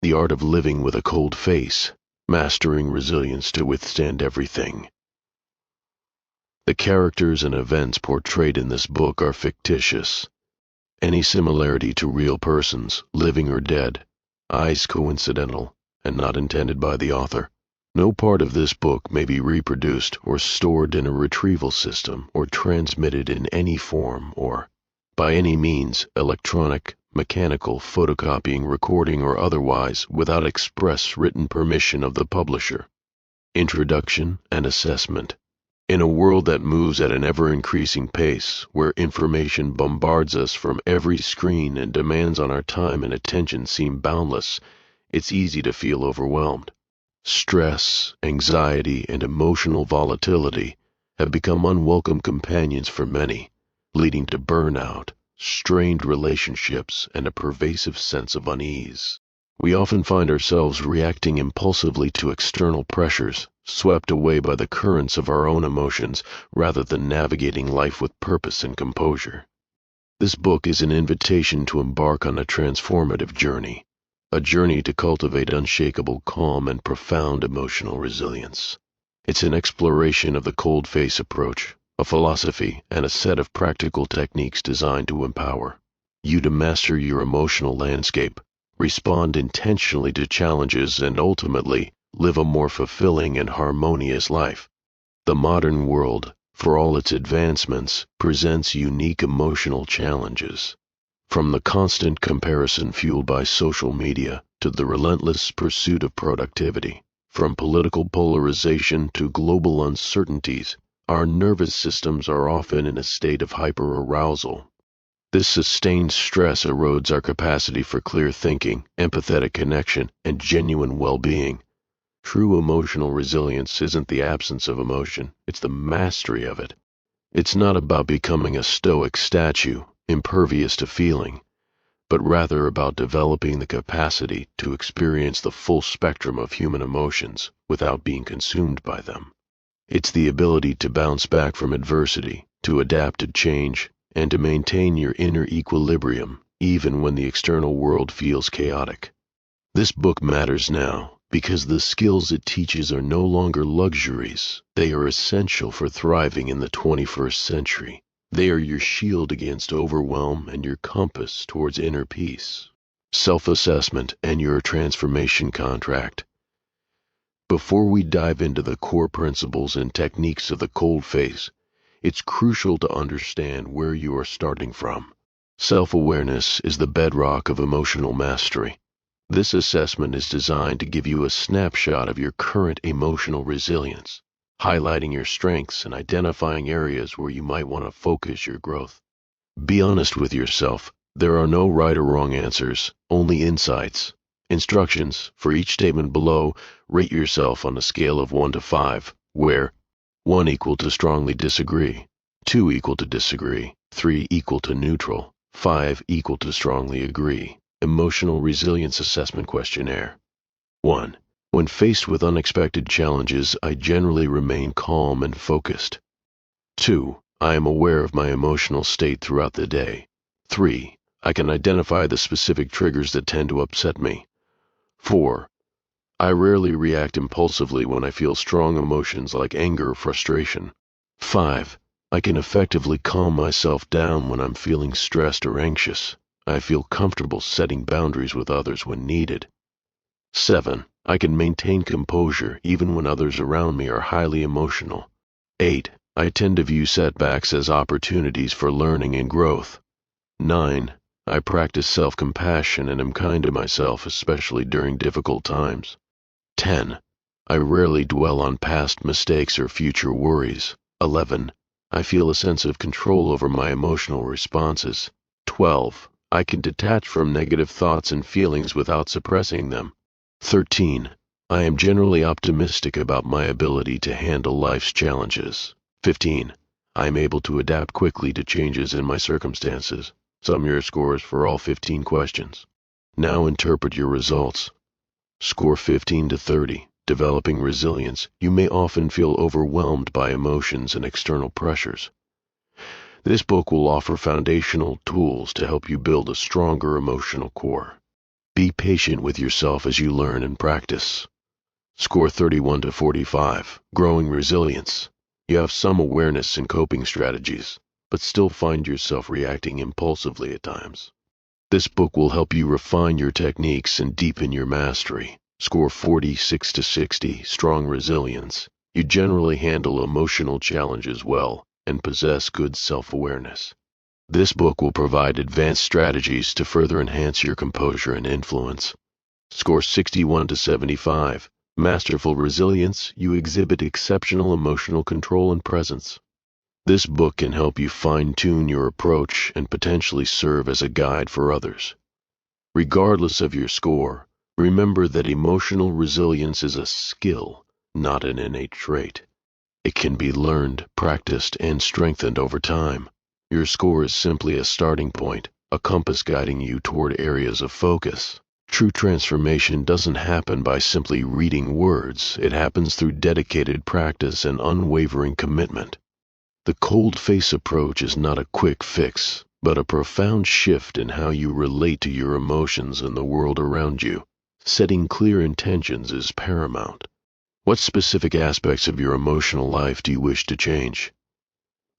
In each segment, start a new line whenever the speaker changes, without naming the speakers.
The Art of Living with a Cold Face, Mastering Resilience to Withstand Everything. The characters and events portrayed in this book are fictitious. Any similarity to real persons, living or dead, is coincidental and not intended by the author. No part of this book may be reproduced or stored in a retrieval system or transmitted in any form or, by any means, electronic, mechanical, photocopying, recording, or otherwise, without express written permission of the publisher. Introduction and Assessment. In a world that moves at an ever-increasing pace, where information bombards us from every screen and demands on our time and attention seem boundless, it's easy to feel overwhelmed. Stress, anxiety, and emotional volatility have become unwelcome companions for many, leading to burnout, strained relationships, and a pervasive sense of unease. We often find ourselves reacting impulsively to external pressures, swept away by the currents of our own emotions, rather than navigating life with purpose and composure. This book is an invitation to embark on a transformative journey, a journey to cultivate unshakable calm and profound emotional resilience. It's an exploration of the cold face approach, a philosophy and a set of practical techniques designed to empower you to master your emotional landscape, respond intentionally to challenges, and ultimately live a more fulfilling and harmonious life. The modern world, for all its advancements, presents unique emotional challenges. From the constant comparison fueled by social media to the relentless pursuit of productivity, from political polarization to global uncertainties, our nervous systems are often in a state of hyperarousal. This sustained stress erodes our capacity for clear thinking, empathetic connection, and genuine well-being. True emotional resilience isn't the absence of emotion, it's the mastery of it. It's not about becoming a stoic statue, impervious to feeling, but rather about developing the capacity to experience the full spectrum of human emotions without being consumed by them. It's the ability to bounce back from adversity, to adapt to change, and to maintain your inner equilibrium even when the external world feels chaotic. This book matters now because the skills it teaches are no longer luxuries. They are essential for thriving in the 21st century. They are your shield against overwhelm and your compass towards inner peace. Self-assessment and your transformation contract. Before we dive into the core principles and techniques of the cold face, it's crucial to understand where you are starting from. Self-awareness is the bedrock of emotional mastery. This assessment is designed to give you a snapshot of your current emotional resilience, highlighting your strengths and identifying areas where you might want to focus your growth. Be honest with yourself. There are no right or wrong answers, only insights. Instructions. For each statement below, rate yourself on a scale of 1 to 5, where 1 equal to strongly disagree, 2 equal to disagree, 3 equal to neutral, 5 equal to strongly agree. Emotional Resilience Assessment Questionnaire. 1. When faced with unexpected challenges, I generally remain calm and focused. 2. I am aware of my emotional state throughout the day. 3. I can identify the specific triggers that tend to upset me. 4. I rarely react impulsively when I feel strong emotions like anger or frustration. 5. I can effectively calm myself down when I'm feeling stressed or anxious. I feel comfortable setting boundaries with others when needed. 7. I can maintain composure even when others around me are highly emotional. 8. I tend to view setbacks as opportunities for learning and growth. 9. I practice self-compassion and am kind to myself, especially during difficult times. 10. I rarely dwell on past mistakes or future worries. 11. I feel a sense of control over my emotional responses. 12. I can detach from negative thoughts and feelings without suppressing them. 13. I am generally optimistic about my ability to handle life's challenges. 15. I am able to adapt quickly to changes in my circumstances. Sum your scores for all 15 questions. Now interpret your results. Score 15 to 30. Developing resilience. You may often feel overwhelmed by emotions and external pressures. This book will offer foundational tools to help you build a stronger emotional core. Be patient with yourself as you learn and practice. Score 31 to 45. Growing resilience. You have some awareness and coping strategies, but still find yourself reacting impulsively at times. This book will help you refine your techniques and deepen your mastery. Score 46 to 60. Strong resilience. You generally handle emotional challenges well and possess good self-awareness. This book will provide advanced strategies to further enhance your composure and influence. Score 61 to 75. Masterful resilience. You exhibit exceptional emotional control and presence. This book can help you fine-tune your approach and potentially serve as a guide for others. Regardless of your score, remember that emotional resilience is a skill, not an innate trait. It can be learned, practiced, and strengthened over time. Your score is simply a starting point, a compass guiding you toward areas of focus. True transformation doesn't happen by simply reading words. It happens through dedicated practice and unwavering commitment. The cold face approach is not a quick fix, but a profound shift in how you relate to your emotions and the world around you. Setting clear intentions is paramount. What specific aspects of your emotional life do you wish to change?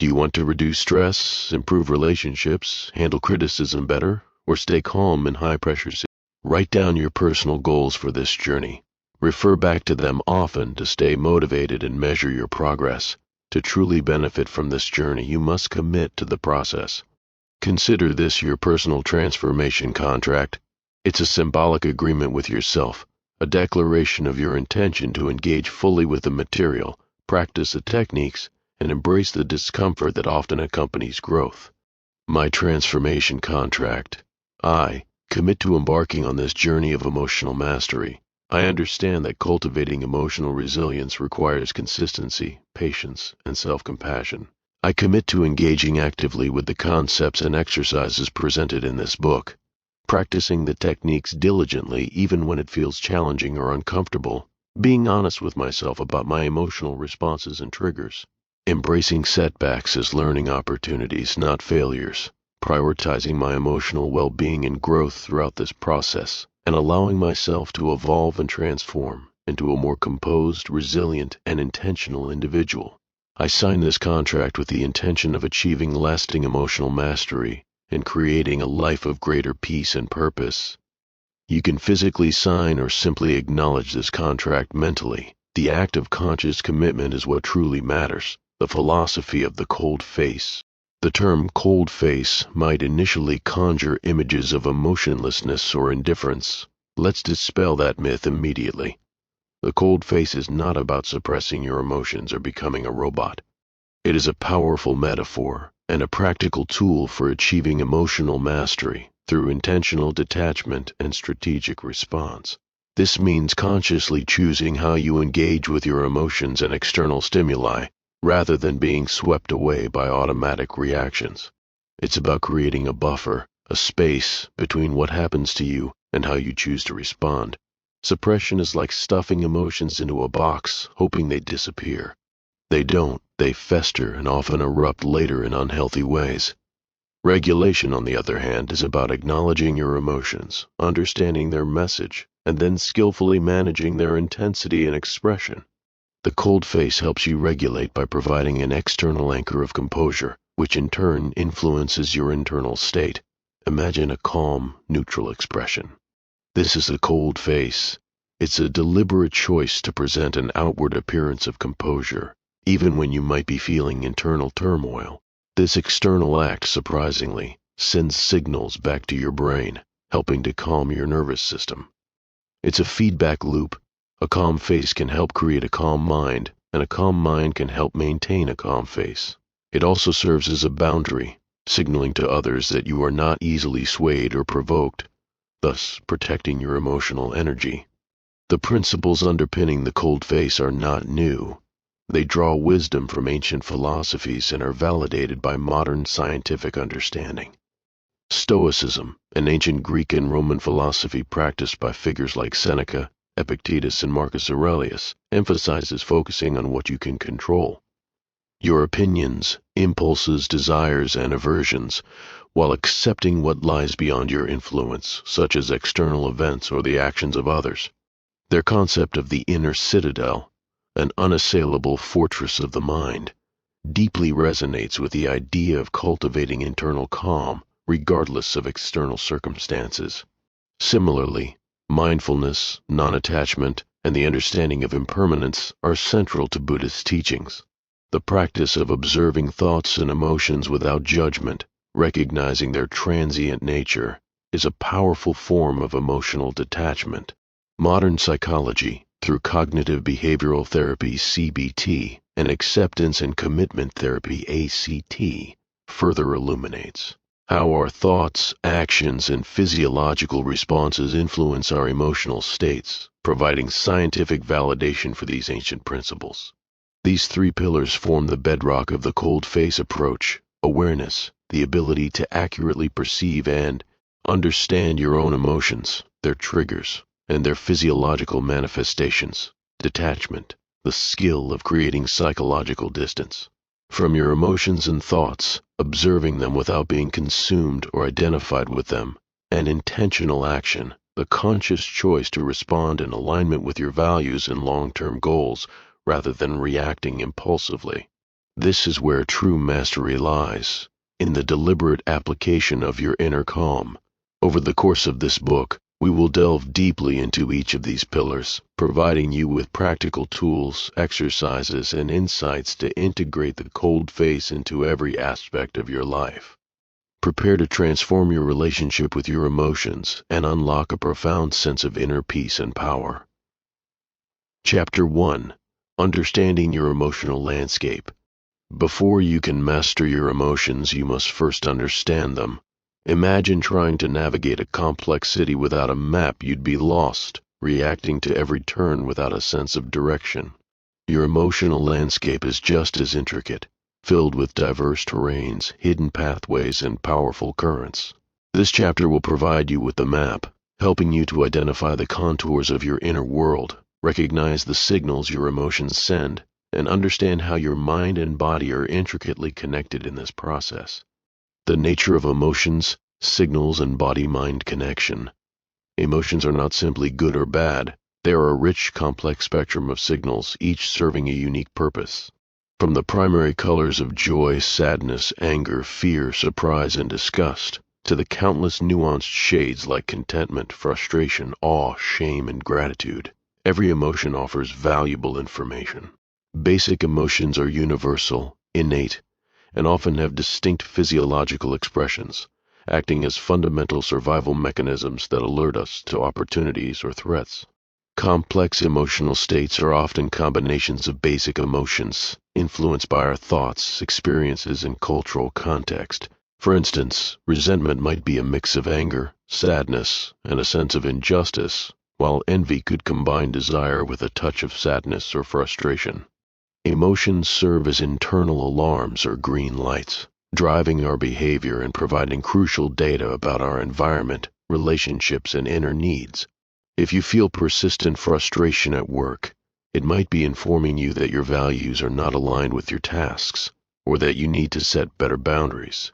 Do you want to reduce stress, improve relationships, handle criticism better, or stay calm in high-pressure situations? Write down your personal goals for this journey. Refer back to them often to stay motivated and measure your progress. To truly benefit from this journey, you must commit to the process. Consider this your personal transformation contract. It's a symbolic agreement with yourself, a declaration of your intention to engage fully with the material, practice the techniques, and embrace the discomfort that often accompanies growth. My transformation contract. I commit to embarking on this journey of emotional mastery. I understand that cultivating emotional resilience requires consistency, patience, and self-compassion. I commit to engaging actively with the concepts and exercises presented in this book, practicing the techniques diligently even when it feels challenging or uncomfortable, being honest with myself about my emotional responses and triggers, embracing setbacks as learning opportunities, not failures, prioritizing my emotional well-being and growth throughout this process, and allowing myself to evolve and transform into a more composed, resilient, and intentional individual. I sign this contract with the intention of achieving lasting emotional mastery and creating a life of greater peace and purpose. You can physically sign or simply acknowledge this contract mentally. The act of conscious commitment is what truly matters. The philosophy of the cold face. The term cold face might initially conjure images of emotionlessness or indifference. Let's dispel that myth immediately. The cold face is not about suppressing your emotions or becoming a robot. It is a powerful metaphor and a practical tool for achieving emotional mastery through intentional detachment and strategic response. This means consciously choosing how you engage with your emotions and external stimuli, rather than being swept away by automatic reactions. It's about creating a buffer, a space between what happens to you and how you choose to respond. Suppression is like stuffing emotions into a box, hoping they disappear. They don't. They fester and often erupt later in unhealthy ways. Regulation, on the other hand, is about acknowledging your emotions, understanding their message, and then skillfully managing their intensity and expression. The cold face helps you regulate by providing an external anchor of composure, which in turn influences your internal state. Imagine a calm, neutral expression. This is the cold face. It's a deliberate choice to present an outward appearance of composure, even when you might be feeling internal turmoil. This external act, surprisingly, sends signals back to your brain, helping to calm your nervous system. It's a feedback loop. A calm face can help create a calm mind, and a calm mind can help maintain a calm face. It also serves as a boundary, signaling to others that you are not easily swayed or provoked, thus protecting your emotional energy. The principles underpinning the cold face are not new. They draw wisdom from ancient philosophies and are validated by modern scientific understanding. Stoicism, an ancient Greek and Roman philosophy practiced by figures like Seneca, Epictetus, and Marcus Aurelius, emphasizes focusing on what you can control. Your opinions, impulses, desires, and aversions, while accepting what lies beyond your influence, such as external events or the actions of others. Their concept of the inner citadel, an unassailable fortress of the mind, deeply resonates with the idea of cultivating internal calm regardless of external circumstances. Similarly, mindfulness, non-attachment, and the understanding of impermanence are central to Buddhist teachings. The practice of observing thoughts and emotions without judgment, recognizing their transient nature, is a powerful form of emotional detachment. Modern psychology, through cognitive behavioral therapy (CBT) and acceptance and commitment therapy (ACT), further illuminates how our thoughts, actions, and physiological responses influence our emotional states, providing scientific validation for these ancient principles. These three pillars form the bedrock of the cold face approach: awareness, the ability to accurately perceive and understand your own emotions, their triggers, and their physiological manifestations; detachment, the skill of creating psychological distance from your emotions and thoughts, observing them without being consumed or identified with them; and intentional action, the conscious choice to respond in alignment with your values and long-term goals rather than reacting impulsively. This is where true mastery lies, in the deliberate application of your inner calm. Over the course of this book, we will delve deeply into each of these pillars, providing you with practical tools, exercises, and insights to integrate the cold face into every aspect of your life. Prepare to transform your relationship with your emotions and unlock a profound sense of inner peace and power. Chapter 1: Understanding Your Emotional Landscape. Before you can master your emotions, you must first understand them. Imagine trying to navigate a complex city without a map. You'd be lost, reacting to every turn without a sense of direction. Your emotional landscape is just as intricate, filled with diverse terrains, hidden pathways, and powerful currents. This chapter will provide you with the map, helping you to identify the contours of your inner world, recognize the signals your emotions send, and understand how your mind and body are intricately connected in this process. The nature of emotions, signals, and body-mind connection. Emotions are not simply good or bad. They are a rich, complex spectrum of signals, each serving a unique purpose. From the primary colors of joy, sadness, anger, fear, surprise, and disgust, to the countless nuanced shades like contentment, frustration, awe, shame, and gratitude, every emotion offers valuable information. Basic emotions are universal, innate, and often have distinct physiological expressions, acting as fundamental survival mechanisms that alert us to opportunities or threats. Complex emotional states are often combinations of basic emotions, influenced by our thoughts, experiences, and cultural context. For instance, resentment might be a mix of anger, sadness, and a sense of injustice, while envy could combine desire with a touch of sadness or frustration. Emotions serve as internal alarms or green lights, driving our behavior and providing crucial data about our environment, relationships, and inner needs. If you feel persistent frustration at work, it might be informing you that your values are not aligned with your tasks, or that you need to set better boundaries.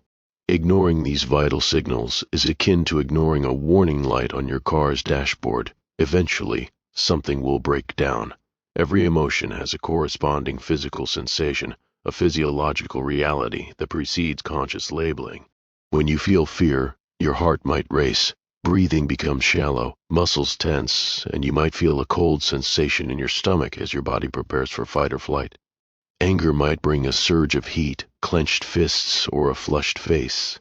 Ignoring these vital signals is akin to ignoring a warning light on your car's dashboard. Eventually, something will break down. Every emotion has a corresponding physical sensation, a physiological reality that precedes conscious labeling. When you feel fear, your heart might race, breathing becomes shallow, muscles tense, and you might feel a cold sensation in your stomach as your body prepares for fight or flight. Anger might bring a surge of heat, clenched fists, or a flushed face.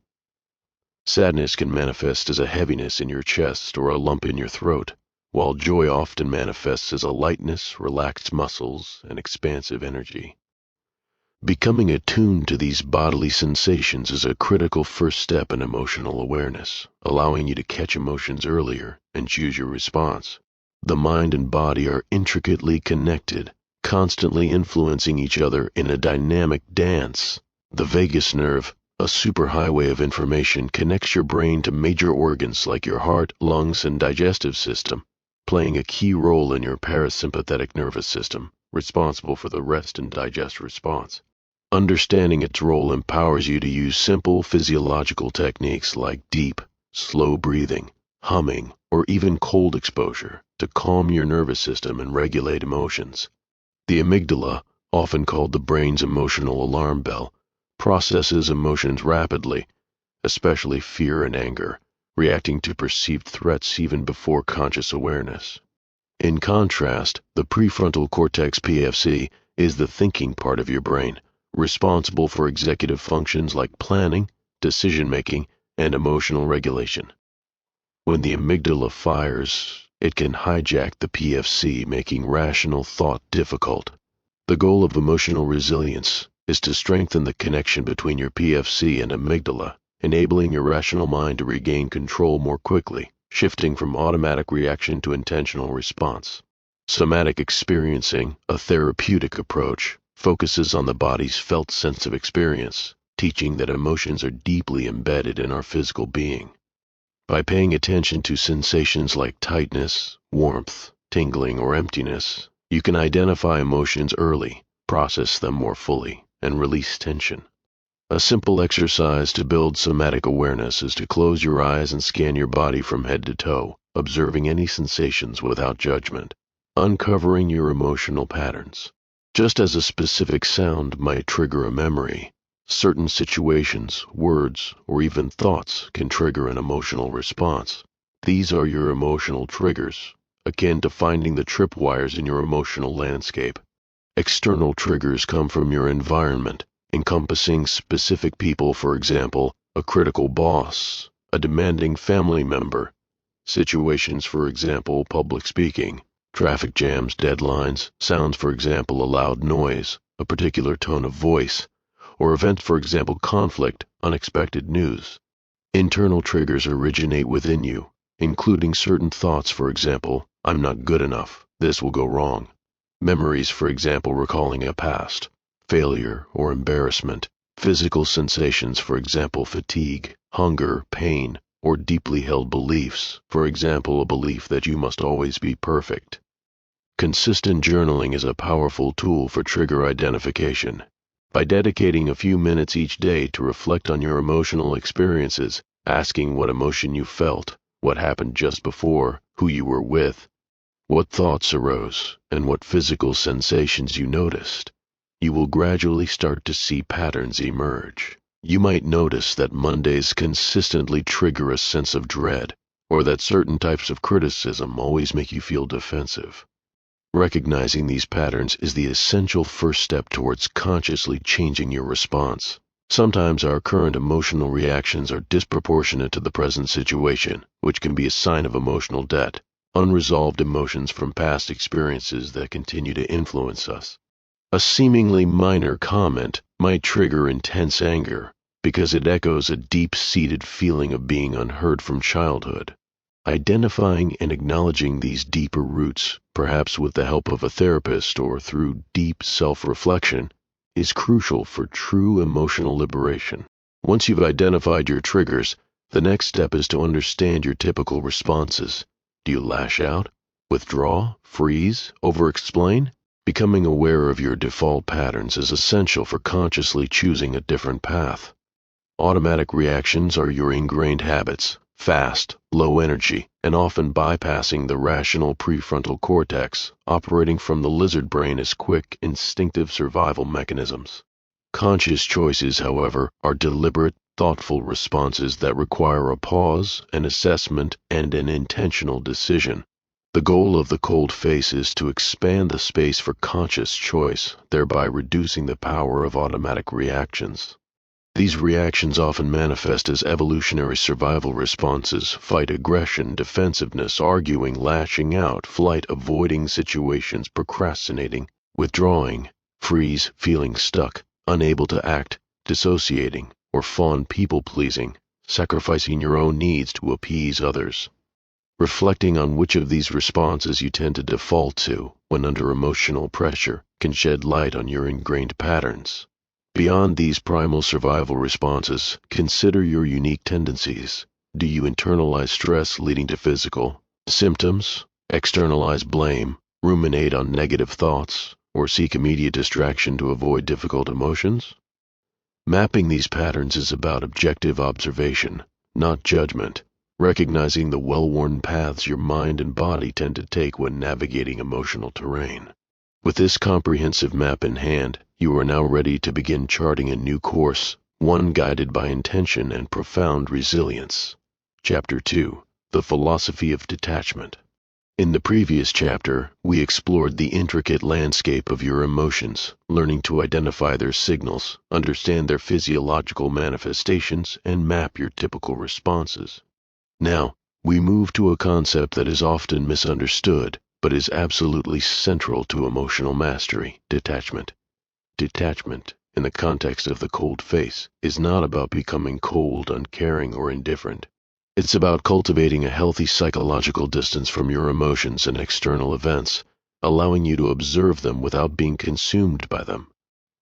Sadness can manifest as a heaviness in your chest or a lump in your throat, while joy often manifests as a lightness, relaxed muscles, and expansive energy. Becoming attuned to these bodily sensations is a critical first step in emotional awareness, allowing you to catch emotions earlier and choose your response. The mind and body are intricately connected, constantly influencing each other in a dynamic dance. The vagus nerve, a superhighway of information, connects your brain to major organs like your heart, lungs, and digestive system, playing a key role in your parasympathetic nervous system, responsible for the rest and digest response. Understanding its role empowers you to use simple physiological techniques like deep, slow breathing, humming, or even cold exposure to calm your nervous system and regulate emotions. The amygdala, often called the brain's emotional alarm bell, processes emotions rapidly, especially fear and anger, reacting to perceived threats even before conscious awareness. In contrast, the prefrontal cortex PFC is the thinking part of your brain, responsible for executive functions like planning, decision-making, and emotional regulation. When the amygdala fires, it can hijack the PFC, making rational thought difficult. The goal of emotional resilience is to strengthen the connection between your PFC and amygdala, enabling your rational mind to regain control more quickly, shifting from automatic reaction to intentional response. Somatic experiencing, a therapeutic approach, focuses on the body's felt sense of experience, teaching that emotions are deeply embedded in our physical being. By paying attention to sensations like tightness, warmth, tingling, or emptiness, you can identify emotions early, process them more fully, and release tension. A simple exercise to build somatic awareness is to close your eyes and scan your body from head to toe, observing any sensations without judgment, uncovering your emotional patterns. Just as a specific sound might trigger a memory, certain situations, words, or even thoughts can trigger an emotional response. These are your emotional triggers, akin to finding the tripwires in your emotional landscape. External triggers come from your environment, encompassing specific people, for example, a critical boss, a demanding family member. Situations, for example, public speaking, traffic jams, deadlines, sounds, for example, a loud noise, a particular tone of voice, or events, for example, conflict, unexpected news. Internal triggers originate within you, including certain thoughts, for example, I'm not good enough, this will go wrong. Memories, for example, recalling a past, failure, or embarrassment. Physical sensations, for example, fatigue, hunger, pain, or deeply held beliefs, for example, a belief that you must always be perfect. Consistent journaling is a powerful tool for trigger identification. By dedicating a few minutes each day to reflect on your emotional experiences, asking what emotion you felt, what happened just before, who you were with, what thoughts arose, and what physical sensations you noticed, you will gradually start to see patterns emerge. You might notice that Mondays consistently trigger a sense of dread, or that certain types of criticism always make you feel defensive. Recognizing these patterns is the essential first step towards consciously changing your response. Sometimes our current emotional reactions are disproportionate to the present situation, which can be a sign of emotional debt, unresolved emotions from past experiences that continue to influence us. A seemingly minor comment might trigger intense anger because it echoes a deep-seated feeling of being unheard from childhood. Identifying and acknowledging these deeper roots, perhaps with the help of a therapist or through deep self-reflection, is crucial for true emotional liberation. Once you've identified your triggers, the next step is to understand your typical responses. Do you lash out, withdraw, freeze, over-explain? Becoming aware of your default patterns is essential for consciously choosing a different path. Automatic reactions are your ingrained habits, fast, low energy, and often bypassing the rational prefrontal cortex, operating from the lizard brain as quick, instinctive survival mechanisms. Conscious choices, however, are deliberate, thoughtful responses that require a pause, an assessment, and an intentional decision. The goal of the cold face is to expand the space for conscious choice, thereby reducing the power of automatic reactions. These reactions often manifest as evolutionary survival responses: fight, aggression, defensiveness, arguing, lashing out, flight, avoiding situations, procrastinating, withdrawing, freeze, feeling stuck, unable to act, dissociating, or fawn, people-pleasing, sacrificing your own needs to appease others. Reflecting on which of these responses you tend to default to when under emotional pressure can shed light on your ingrained patterns. Beyond these primal survival responses, consider your unique tendencies. Do you internalize stress leading to physical symptoms, externalize blame, ruminate on negative thoughts, or seek immediate distraction to avoid difficult emotions? Mapping these patterns is about objective observation, not judgment, recognizing the well-worn paths your mind and body tend to take when navigating emotional terrain. With this comprehensive map in hand, you are now ready to begin charting a new course, one guided by intention and profound resilience. Chapter 2: The Philosophy of Detachment. In the previous chapter, we explored the intricate landscape of your emotions, learning to identify their signals, understand their physiological manifestations, and map your typical responses. Now, we move to a concept that is often misunderstood, but is absolutely central to emotional mastery: detachment. Detachment, in the context of the cold face, is not about becoming cold, uncaring, or indifferent. It's about cultivating a healthy psychological distance from your emotions and external events, allowing you to observe them without being consumed by them.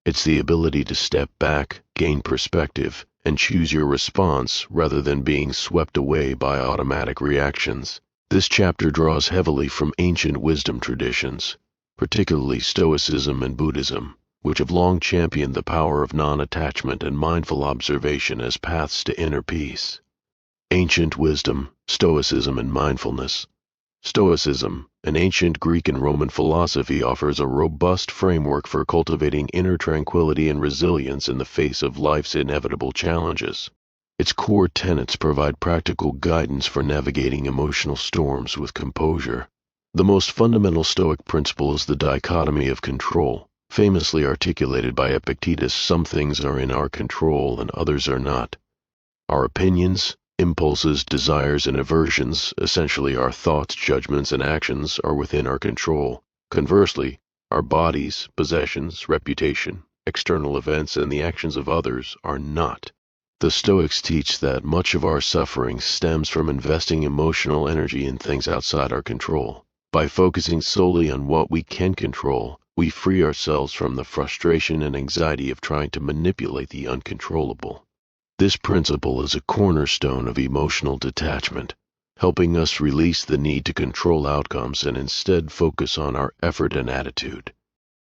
It's the ability to step back, gain perspective, and choose your response rather than being swept away by automatic reactions. This chapter draws heavily from ancient wisdom traditions, particularly Stoicism and Buddhism, which have long championed the power of non-attachment and mindful observation as paths to inner peace. Ancient wisdom, Stoicism, and mindfulness. Stoicism, an ancient Greek and Roman philosophy, offers a robust framework for cultivating inner tranquility and resilience in the face of life's inevitable challenges. Its core tenets provide practical guidance for navigating emotional storms with composure. The most fundamental Stoic principle is the dichotomy of control, famously articulated by Epictetus: some things are in our control and others are not. Our opinions, impulses, desires, and aversions, essentially our thoughts, judgments, and actions, are within our control. Conversely, our bodies, possessions, reputation, external events, and the actions of others are not. The Stoics teach that much of our suffering stems from investing emotional energy in things outside our control. By focusing solely on what we can control, we free ourselves from the frustration and anxiety of trying to manipulate the uncontrollable. This principle is a cornerstone of emotional detachment, helping us release the need to control outcomes and instead focus on our effort and attitude.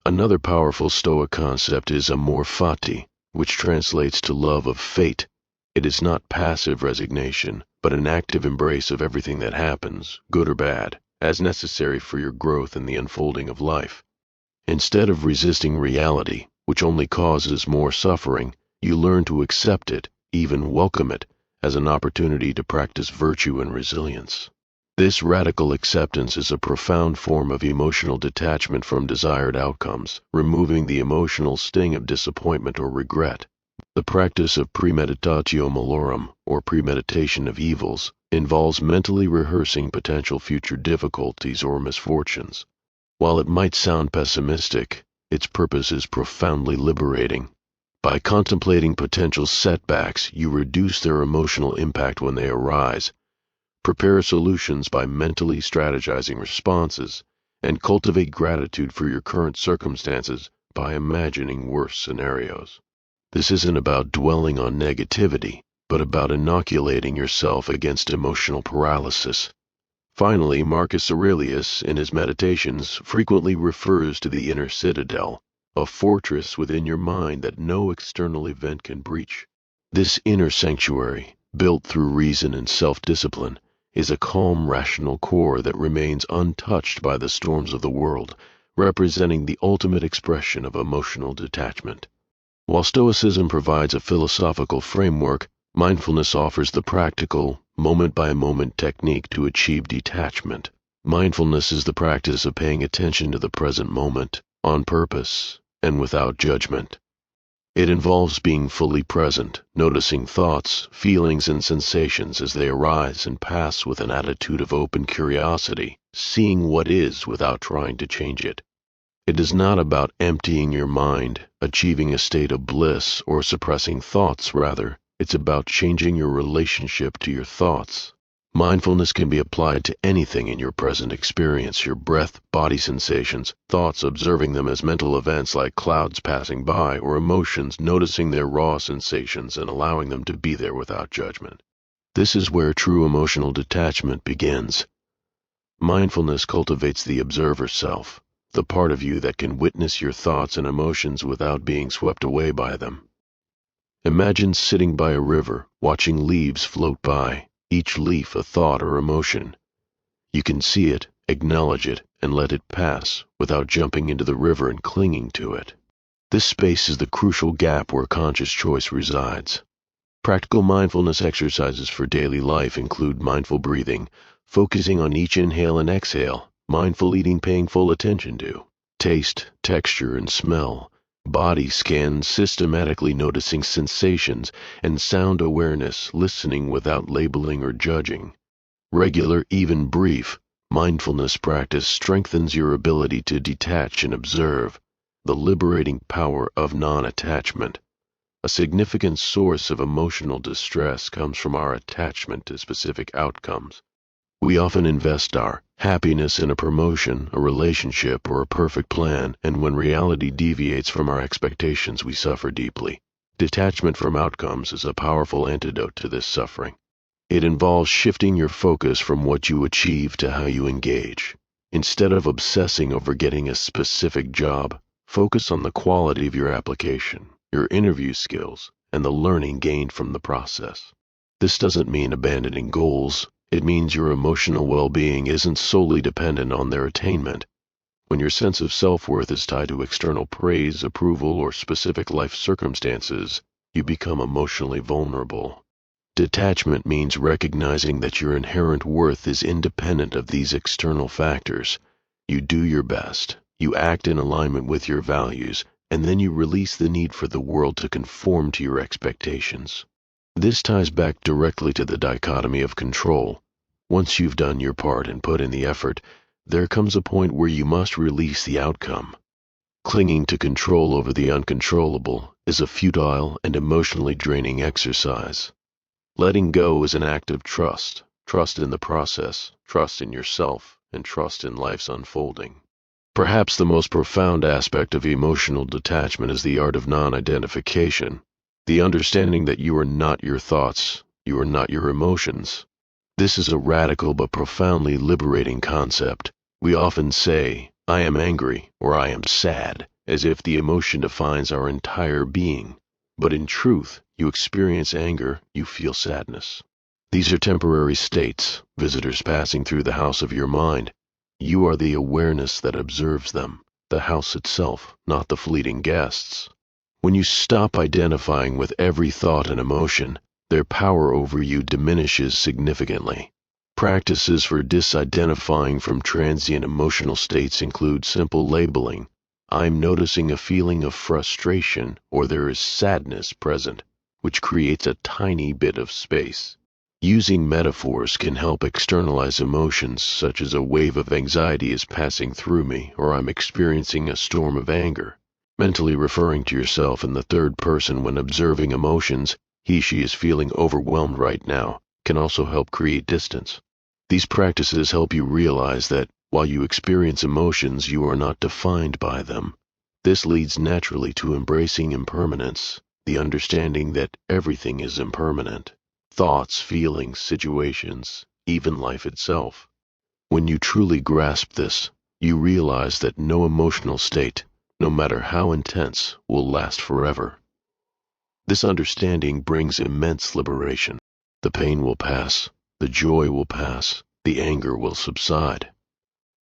Another powerful Stoic concept is amor fati, which translates to love of fate. It is not passive resignation, but an active embrace of everything that happens, good or bad, as necessary for your growth and the unfolding of life. Instead of resisting reality, which only causes more suffering, you learn to accept it, even welcome it, as an opportunity to practice virtue and resilience. This radical acceptance is a profound form of emotional detachment from desired outcomes, removing the emotional sting of disappointment or regret. The practice of premeditatio malorum, or premeditation of evils, involves mentally rehearsing potential future difficulties or misfortunes. While it might sound pessimistic, its purpose is profoundly liberating. By contemplating potential setbacks, you reduce their emotional impact when they arise, prepare solutions by mentally strategizing responses, and cultivate gratitude for your current circumstances by imagining worse scenarios. This isn't about dwelling on negativity, but about inoculating yourself against emotional paralysis. Finally, Marcus Aurelius, in his Meditations, frequently refers to the inner citadel, a fortress within your mind that no external event can breach. This inner sanctuary, built through reason and self-discipline, is a calm, rational core that remains untouched by the storms of the world, representing the ultimate expression of emotional detachment. While Stoicism provides a philosophical framework, mindfulness offers the practical, moment-by-moment technique to achieve detachment. Mindfulness is the practice of paying attention to the present moment, on purpose, and without judgment. It involves being fully present, noticing thoughts, feelings, and sensations as they arise and pass with an attitude of open curiosity, seeing what is without trying to change it. It is not about emptying your mind, achieving a state of bliss, or suppressing thoughts. Rather, it's about changing your relationship to your thoughts. Mindfulness can be applied to anything in your present experience: your breath, body sensations, thoughts, observing them as mental events like clouds passing by, or emotions, noticing their raw sensations and allowing them to be there without judgment. This is where true emotional detachment begins. Mindfulness cultivates the observer self, the part of you that can witness your thoughts and emotions without being swept away by them. Imagine sitting by a river, watching leaves float by, each leaf a thought or emotion. You can see it, acknowledge it, and let it pass without jumping into the river and clinging to it. This space is the crucial gap where conscious choice resides. Practical mindfulness exercises for daily life include mindful breathing, focusing on each inhale and exhale, mindful eating paying full attention to, taste, texture, and smell, body scan systematically noticing sensations, and sound awareness listening without labeling or judging. Regular, even brief, mindfulness practice strengthens your ability to detach and observe, the liberating power of non-attachment. A significant source of emotional distress comes from our attachment to specific outcomes. We often invest our happiness in a promotion, a relationship, or a perfect plan, and when reality deviates from our expectations, we suffer deeply. Detachment from outcomes is a powerful antidote to this suffering. It involves shifting your focus from what you achieve to how you engage. Instead of obsessing over getting a specific job, focus on the quality of your application, your interview skills, and the learning gained from the process. This doesn't mean abandoning goals. It means your emotional well-being isn't solely dependent on their attainment. When your sense of self-worth is tied to external praise, approval, or specific life circumstances, you become emotionally vulnerable. Detachment means recognizing that your inherent worth is independent of these external factors. You do your best, you act in alignment with your values, and then you release the need for the world to conform to your expectations. This ties back directly to the dichotomy of control. Once you've done your part and put in the effort, there comes a point where you must release the outcome. Clinging to control over the uncontrollable is a futile and emotionally draining exercise. Letting go is an act of trust, trust in the process, trust in yourself, and trust in life's unfolding. Perhaps the most profound aspect of emotional detachment is the art of non-identification, the understanding that you are not your thoughts, you are not your emotions. This is a radical but profoundly liberating concept. We often say, "I am angry," or "I am sad," as if the emotion defines our entire being. But in truth, you experience anger, you feel sadness. These are temporary states, visitors passing through the house of your mind. You are the awareness that observes them, the house itself, not the fleeting guests. When you stop identifying with every thought and emotion, their power over you diminishes significantly. Practices for disidentifying from transient emotional states include simple labeling. I'm noticing a feeling of frustration, or there is sadness present, which creates a tiny bit of space. Using metaphors can help externalize emotions such as a wave of anxiety is passing through me, or I'm experiencing a storm of anger. Mentally referring to yourself in the third person when observing emotions, she is feeling overwhelmed right now, can also help create distance. These practices help you realize that while you experience emotions, you are not defined by them. This leads naturally to embracing impermanence, the understanding that everything is impermanent. Thoughts, feelings, situations, even life itself. When you truly grasp this, you realize that no emotional state, no matter how intense, will last forever. This understanding brings immense liberation. The pain will pass, the joy will pass, the anger will subside.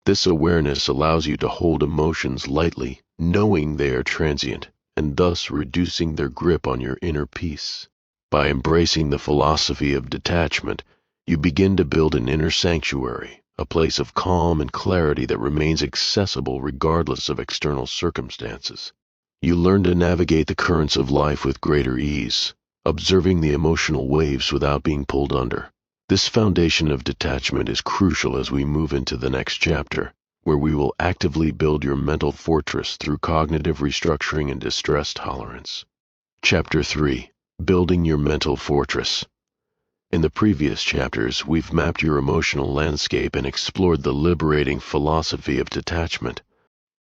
This awareness allows you to hold emotions lightly, knowing they are transient, and thus reducing their grip on your inner peace. By embracing the philosophy of detachment, you begin to build an inner sanctuary, a place of calm and clarity that remains accessible regardless of external circumstances. You learn to navigate the currents of life with greater ease, observing the emotional waves without being pulled under. This foundation of detachment is crucial as we move into the next chapter, where we will actively build your mental fortress through cognitive restructuring and distress tolerance. Chapter 3. Building your mental fortress. In the previous chapters, we've mapped your emotional landscape and explored the liberating philosophy of detachment.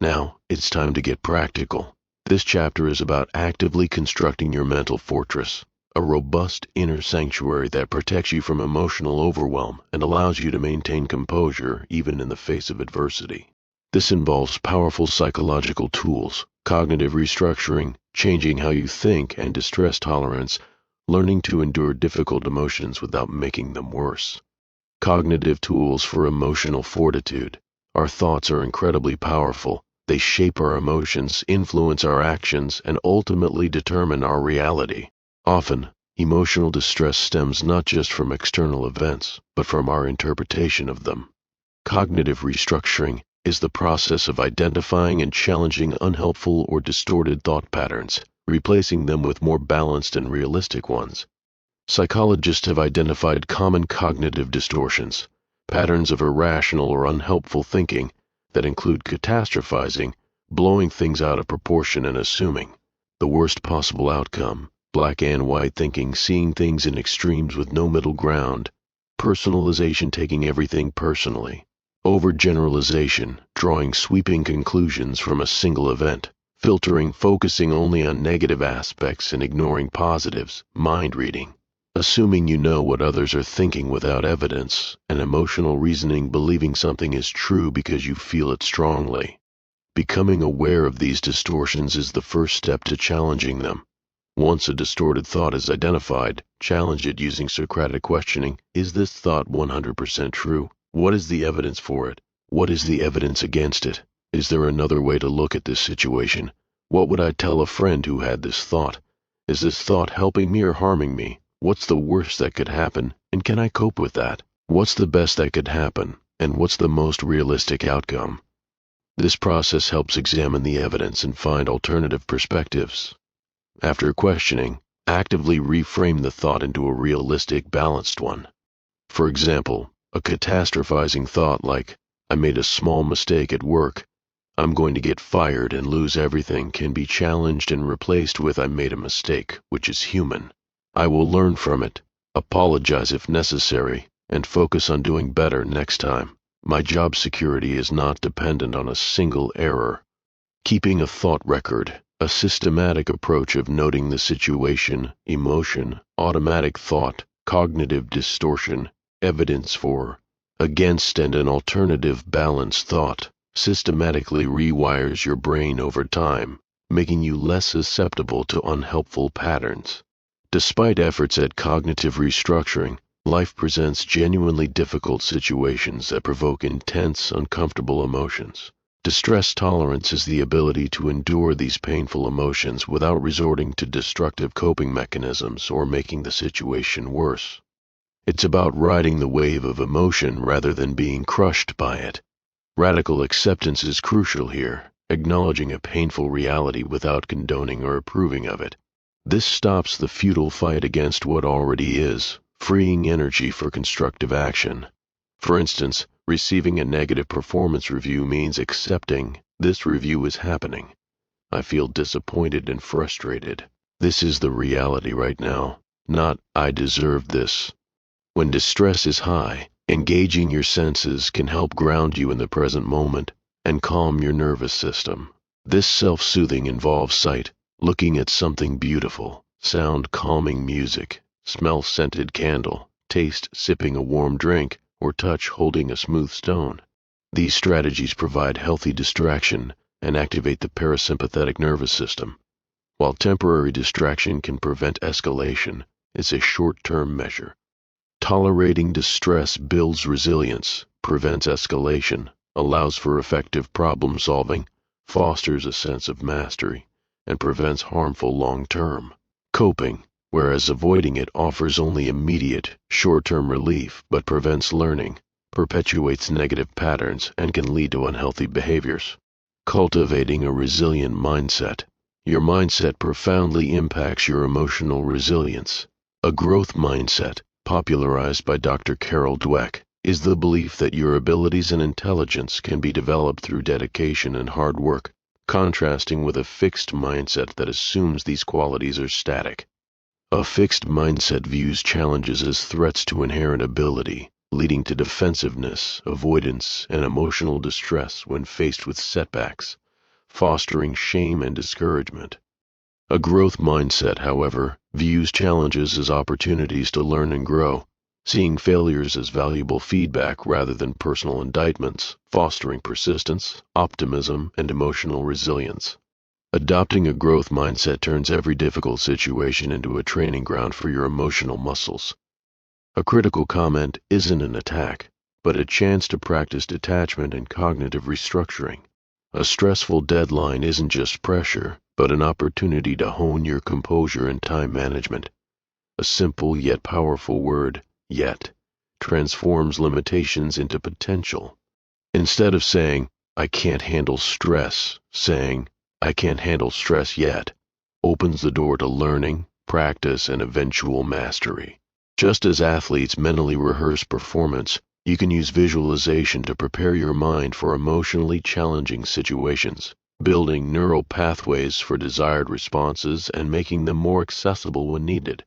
Now, it's time to get practical. This chapter is about actively constructing your mental fortress, a robust inner sanctuary that protects you from emotional overwhelm and allows you to maintain composure even in the face of adversity. This involves powerful psychological tools, cognitive restructuring, changing how you think, and distress tolerance, learning to endure difficult emotions without making them worse. Cognitive tools for emotional fortitude. Our thoughts are incredibly powerful. They shape our emotions, influence our actions, and ultimately determine our reality. Often, emotional distress stems not just from external events, but from our interpretation of them. Cognitive restructuring is the process of identifying and challenging unhelpful or distorted thought patterns, replacing them with more balanced and realistic ones. Psychologists have identified common cognitive distortions, patterns of irrational or unhelpful thinking that include catastrophizing, blowing things out of proportion and assuming the worst possible outcome, black and white thinking, seeing things in extremes with no middle ground, personalization, taking everything personally, overgeneralization, drawing sweeping conclusions from a single event, filtering, focusing only on negative aspects and ignoring positives, mind reading, assuming you know what others are thinking without evidence, and emotional reasoning, believing something is true because you feel it strongly. Becoming aware of these distortions is the first step to challenging them. Once a distorted thought is identified, challenge it using Socratic questioning. Is this thought 100% true? What is the evidence for it? What is the evidence against it? Is there another way to look at this situation? What would I tell a friend who had this thought? Is this thought helping me or harming me? What's the worst that could happen, and can I cope with that? What's the best that could happen, and what's the most realistic outcome? This process helps examine the evidence and find alternative perspectives. After questioning, actively reframe the thought into a realistic, balanced one. For example, a catastrophizing thought like, I made a small mistake at work, I'm going to get fired and lose everything, can be challenged and replaced with, I made a mistake, which is human. I will learn from it, apologize if necessary, and focus on doing better next time. My job security is not dependent on a single error. Keeping a thought record, a systematic approach of noting the situation, emotion, automatic thought, cognitive distortion, evidence for, against, and an alternative balanced thought, systematically rewires your brain over time, making you less susceptible to unhelpful patterns. Despite efforts at cognitive restructuring, life presents genuinely difficult situations that provoke intense, uncomfortable emotions. Distress tolerance is the ability to endure these painful emotions without resorting to destructive coping mechanisms or making the situation worse. It's about riding the wave of emotion rather than being crushed by it. Radical acceptance is crucial here, acknowledging a painful reality without condoning or approving of it. This stops the futile fight against what already is, freeing energy for constructive action. For instance, receiving a negative performance review means accepting this review is happening. I feel disappointed and frustrated. This is the reality right now, not I deserve this. When distress is high, engaging your senses can help ground you in the present moment and calm your nervous system. This self-soothing involves sight, looking at something beautiful, sound calming music, smell scented candle, taste sipping a warm drink, or touch holding a smooth stone. These strategies provide healthy distraction and activate the parasympathetic nervous system. While temporary distraction can prevent escalation, it's a short-term measure. Tolerating distress builds resilience, prevents escalation, allows for effective problem solving, fosters a sense of mastery, and prevents harmful long-term coping, whereas avoiding it offers only immediate, short-term relief but prevents learning, perpetuates negative patterns, and can lead to unhealthy behaviors. Cultivating a resilient mindset. Your mindset profoundly impacts your emotional resilience. A growth mindset, popularized by Dr. Carol Dweck, is the belief that your abilities and intelligence can be developed through dedication and hard work, contrasting with a fixed mindset that assumes these qualities are static. A fixed mindset views challenges as threats to inherent ability, leading to defensiveness, avoidance, and emotional distress when faced with setbacks, fostering shame and discouragement. A growth mindset, however, views challenges as opportunities to learn and grow, seeing failures as valuable feedback rather than personal indictments, fostering persistence, optimism, and emotional resilience. Adopting a growth mindset turns every difficult situation into a training ground for your emotional muscles. A critical comment isn't an attack, but a chance to practice detachment and cognitive restructuring. A stressful deadline isn't just pressure, but an opportunity to hone your composure and time management. A simple yet powerful word, yet, transforms limitations into potential. Instead of saying, I can't handle stress, saying, I can't handle stress yet, opens the door to learning, practice, and eventual mastery. Just as athletes mentally rehearse performance, you can use visualization to prepare your mind for emotionally challenging situations, building neural pathways for desired responses and making them more accessible when needed.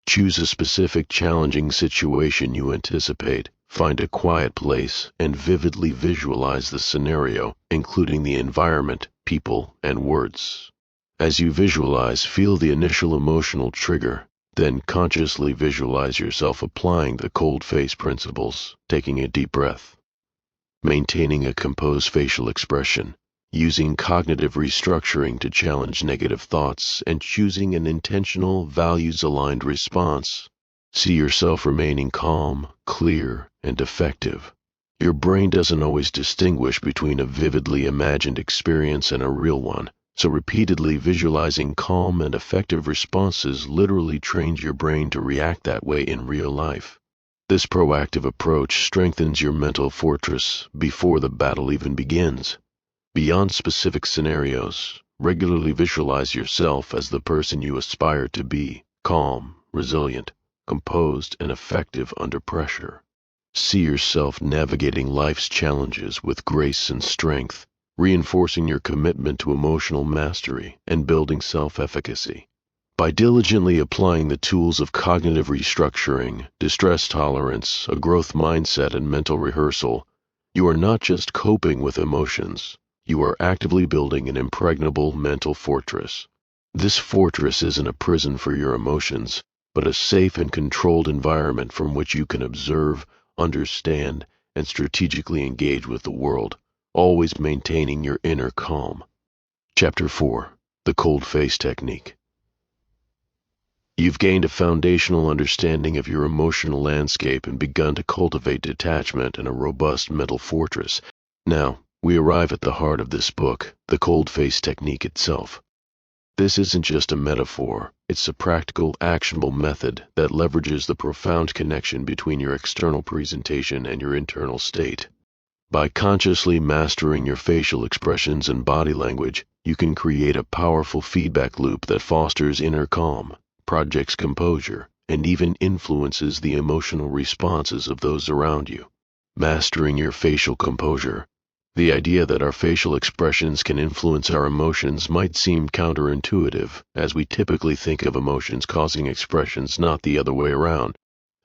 Choose a specific challenging situation you anticipate, find a quiet place, and vividly visualize the scenario, including the environment, people, and words. As you visualize, feel the initial emotional trigger. Then consciously visualize yourself applying the cold face principles, taking a deep breath, maintaining a composed facial expression, using cognitive restructuring to challenge negative thoughts, and choosing an intentional, values-aligned response. See yourself remaining calm, clear, and effective. Your brain doesn't always distinguish between a vividly imagined experience and a real one. So repeatedly visualizing calm and effective responses literally trains your brain to react that way in real life. This proactive approach strengthens your mental fortress before the battle even begins. Beyond specific scenarios, regularly visualize yourself as the person you aspire to be, calm, resilient, composed, and effective under pressure. See yourself navigating life's challenges with grace and strength, reinforcing your commitment to emotional mastery and building self-efficacy. By diligently applying the tools of cognitive restructuring, distress tolerance, a growth mindset, and mental rehearsal, you are not just coping with emotions, you are actively building an impregnable mental fortress. This fortress isn't a prison for your emotions, but a safe and controlled environment from which you can observe, understand, and strategically engage with the world, always maintaining your inner calm. Chapter 4. The Cold Face Technique. You've gained a foundational understanding of your emotional landscape and begun to cultivate detachment and a robust mental fortress. Now, we arrive at the heart of this book, the Cold Face Technique itself. This isn't just a metaphor, it's a practical, actionable method that leverages the profound connection between your external presentation and your internal state. By consciously mastering your facial expressions and body language, you can create a powerful feedback loop that fosters inner calm, projects composure, and even influences the emotional responses of those around you. Mastering your facial composure. The idea that our facial expressions can influence our emotions might seem counterintuitive, as we typically think of emotions causing expressions, not the other way around.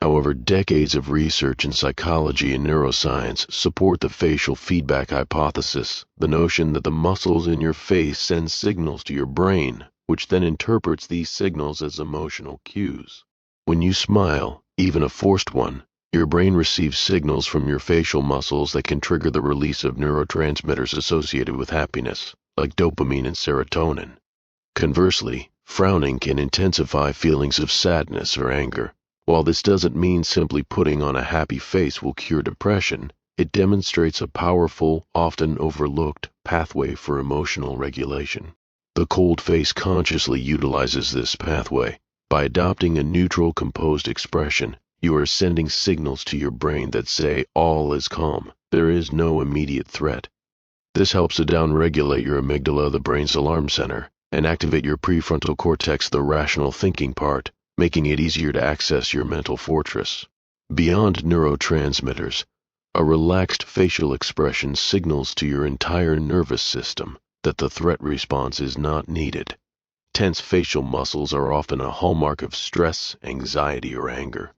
However, decades of research in psychology and neuroscience support the facial feedback hypothesis, the notion that the muscles in your face send signals to your brain, which then interprets these signals as emotional cues. When you smile, even a forced one, your brain receives signals from your facial muscles that can trigger the release of neurotransmitters associated with happiness, like dopamine and serotonin. Conversely, frowning can intensify feelings of sadness or anger. While this doesn't mean simply putting on a happy face will cure depression, it demonstrates a powerful, often overlooked, pathway for emotional regulation. The cold face consciously utilizes this pathway. By adopting a neutral, composed expression, you are sending signals to your brain that say all is calm, there is no immediate threat. This helps to downregulate your amygdala, the brain's alarm center, and activate your prefrontal cortex, the rational thinking part, making it easier to access your mental fortress. Beyond neurotransmitters, a relaxed facial expression signals to your entire nervous system that the threat response is not needed. Tense facial muscles are often a hallmark of stress, anxiety, or anger.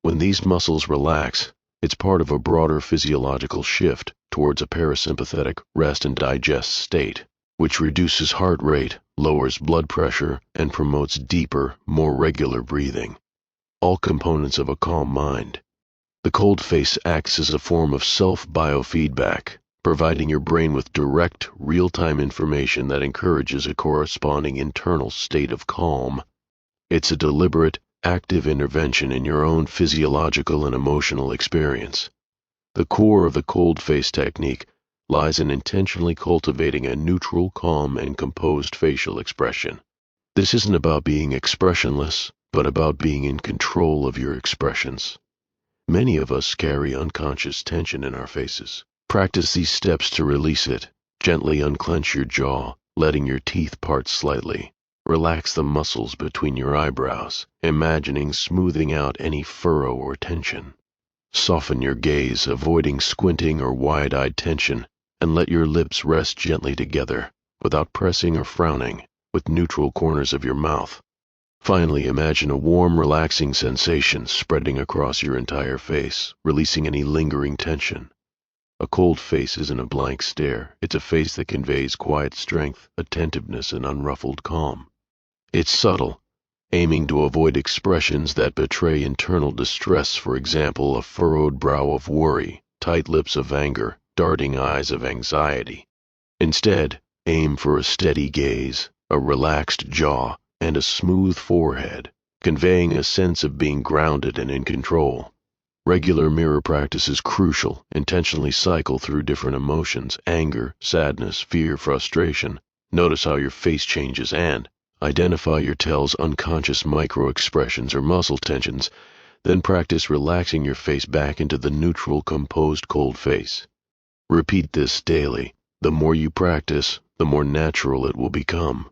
When these muscles relax, it's part of a broader physiological shift towards a parasympathetic rest and digest state, which reduces heart rate, lowers blood pressure, and promotes deeper, more regular breathing. All components of a calm mind, The cold face acts as a form of self-biofeedback, providing your brain with direct, real-time information that encourages a corresponding internal state of calm. It's a deliberate, active intervention in your own physiological and emotional experience. The core of the cold face technique lies in intentionally cultivating a neutral, calm, and composed facial expression. This isn't about being expressionless, but about being in control of your expressions. Many of us carry unconscious tension in our faces. Practice these steps to release it. Gently unclench your jaw, letting your teeth part slightly. Relax the muscles between your eyebrows, imagining smoothing out any furrow or tension. Soften your gaze, avoiding squinting or wide-eyed tension, and let your lips rest gently together, without pressing or frowning, with neutral corners of your mouth. Finally, imagine a warm, relaxing sensation spreading across your entire face, releasing any lingering tension. A cold face isn't a blank stare. It's a face that conveys quiet strength, attentiveness, and unruffled calm. It's subtle, aiming to avoid expressions that betray internal distress, for example, a furrowed brow of worry, tight lips of anger, darting eyes of anxiety. Instead, aim for a steady gaze, a relaxed jaw, and a smooth forehead, conveying a sense of being grounded and in control. Regular mirror practice is crucial. Intentionally cycle through different emotions: anger, sadness, fear, frustration. Notice how your face changes and identify your tell's unconscious micro-expressions or muscle tensions, then practice relaxing your face back into the neutral, composed, cold face. Repeat this daily. The more you practice, the more natural it will become.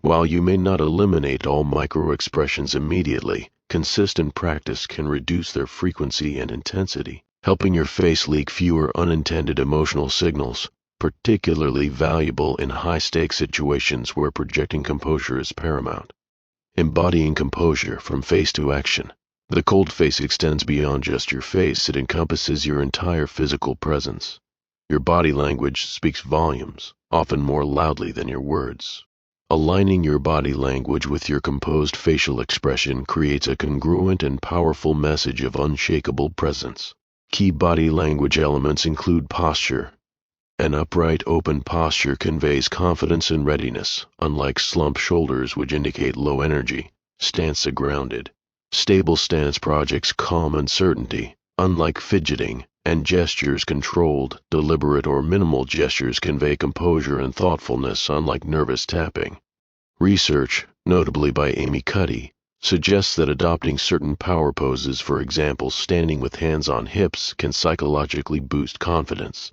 While you may not eliminate all micro-expressions immediately, consistent practice can reduce their frequency and intensity, helping your face leak fewer unintended emotional signals, particularly valuable in high-stakes situations where projecting composure is paramount. Embodying composure from face to action. The cold face extends beyond just your face. It encompasses your entire physical presence. Your body language speaks volumes, often more loudly than your words. Aligning your body language with your composed facial expression creates a congruent and powerful message of unshakable presence. Key body language elements include posture. An upright, open posture conveys confidence and readiness, unlike slumped shoulders, which indicate low energy. Stance grounded. Stable stance projects calm and certainty, unlike fidgeting, and gestures controlled, deliberate, or minimal gestures convey composure and thoughtfulness, unlike nervous tapping. Research, notably by Amy Cuddy, suggests that adopting certain power poses, for example standing with hands on hips, can psychologically boost confidence.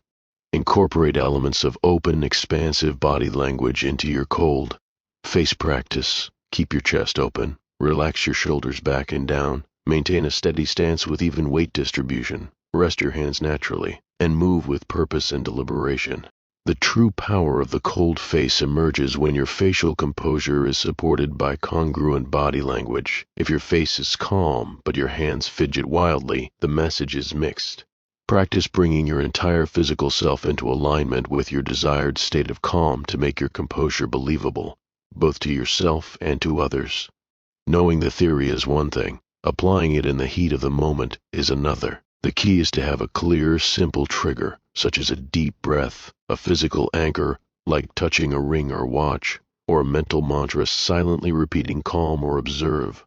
Incorporate elements of open, expansive body language into your cold face practice. Keep your chest open, relax your shoulders back and down, maintain a steady stance with even weight distribution, rest your hands naturally, and move with purpose and deliberation. The true power of the cold face emerges when your facial composure is supported by congruent body language. If your face is calm, but your hands fidget wildly, the message is mixed. Practice bringing your entire physical self into alignment with your desired state of calm to make your composure believable, both to yourself and to others. Knowing the theory is one thing, applying it in the heat of the moment is another. The key is to have a clear, simple trigger, such as a deep breath, a physical anchor, like touching a ring or watch, or a mental mantra silently repeating calm or observe.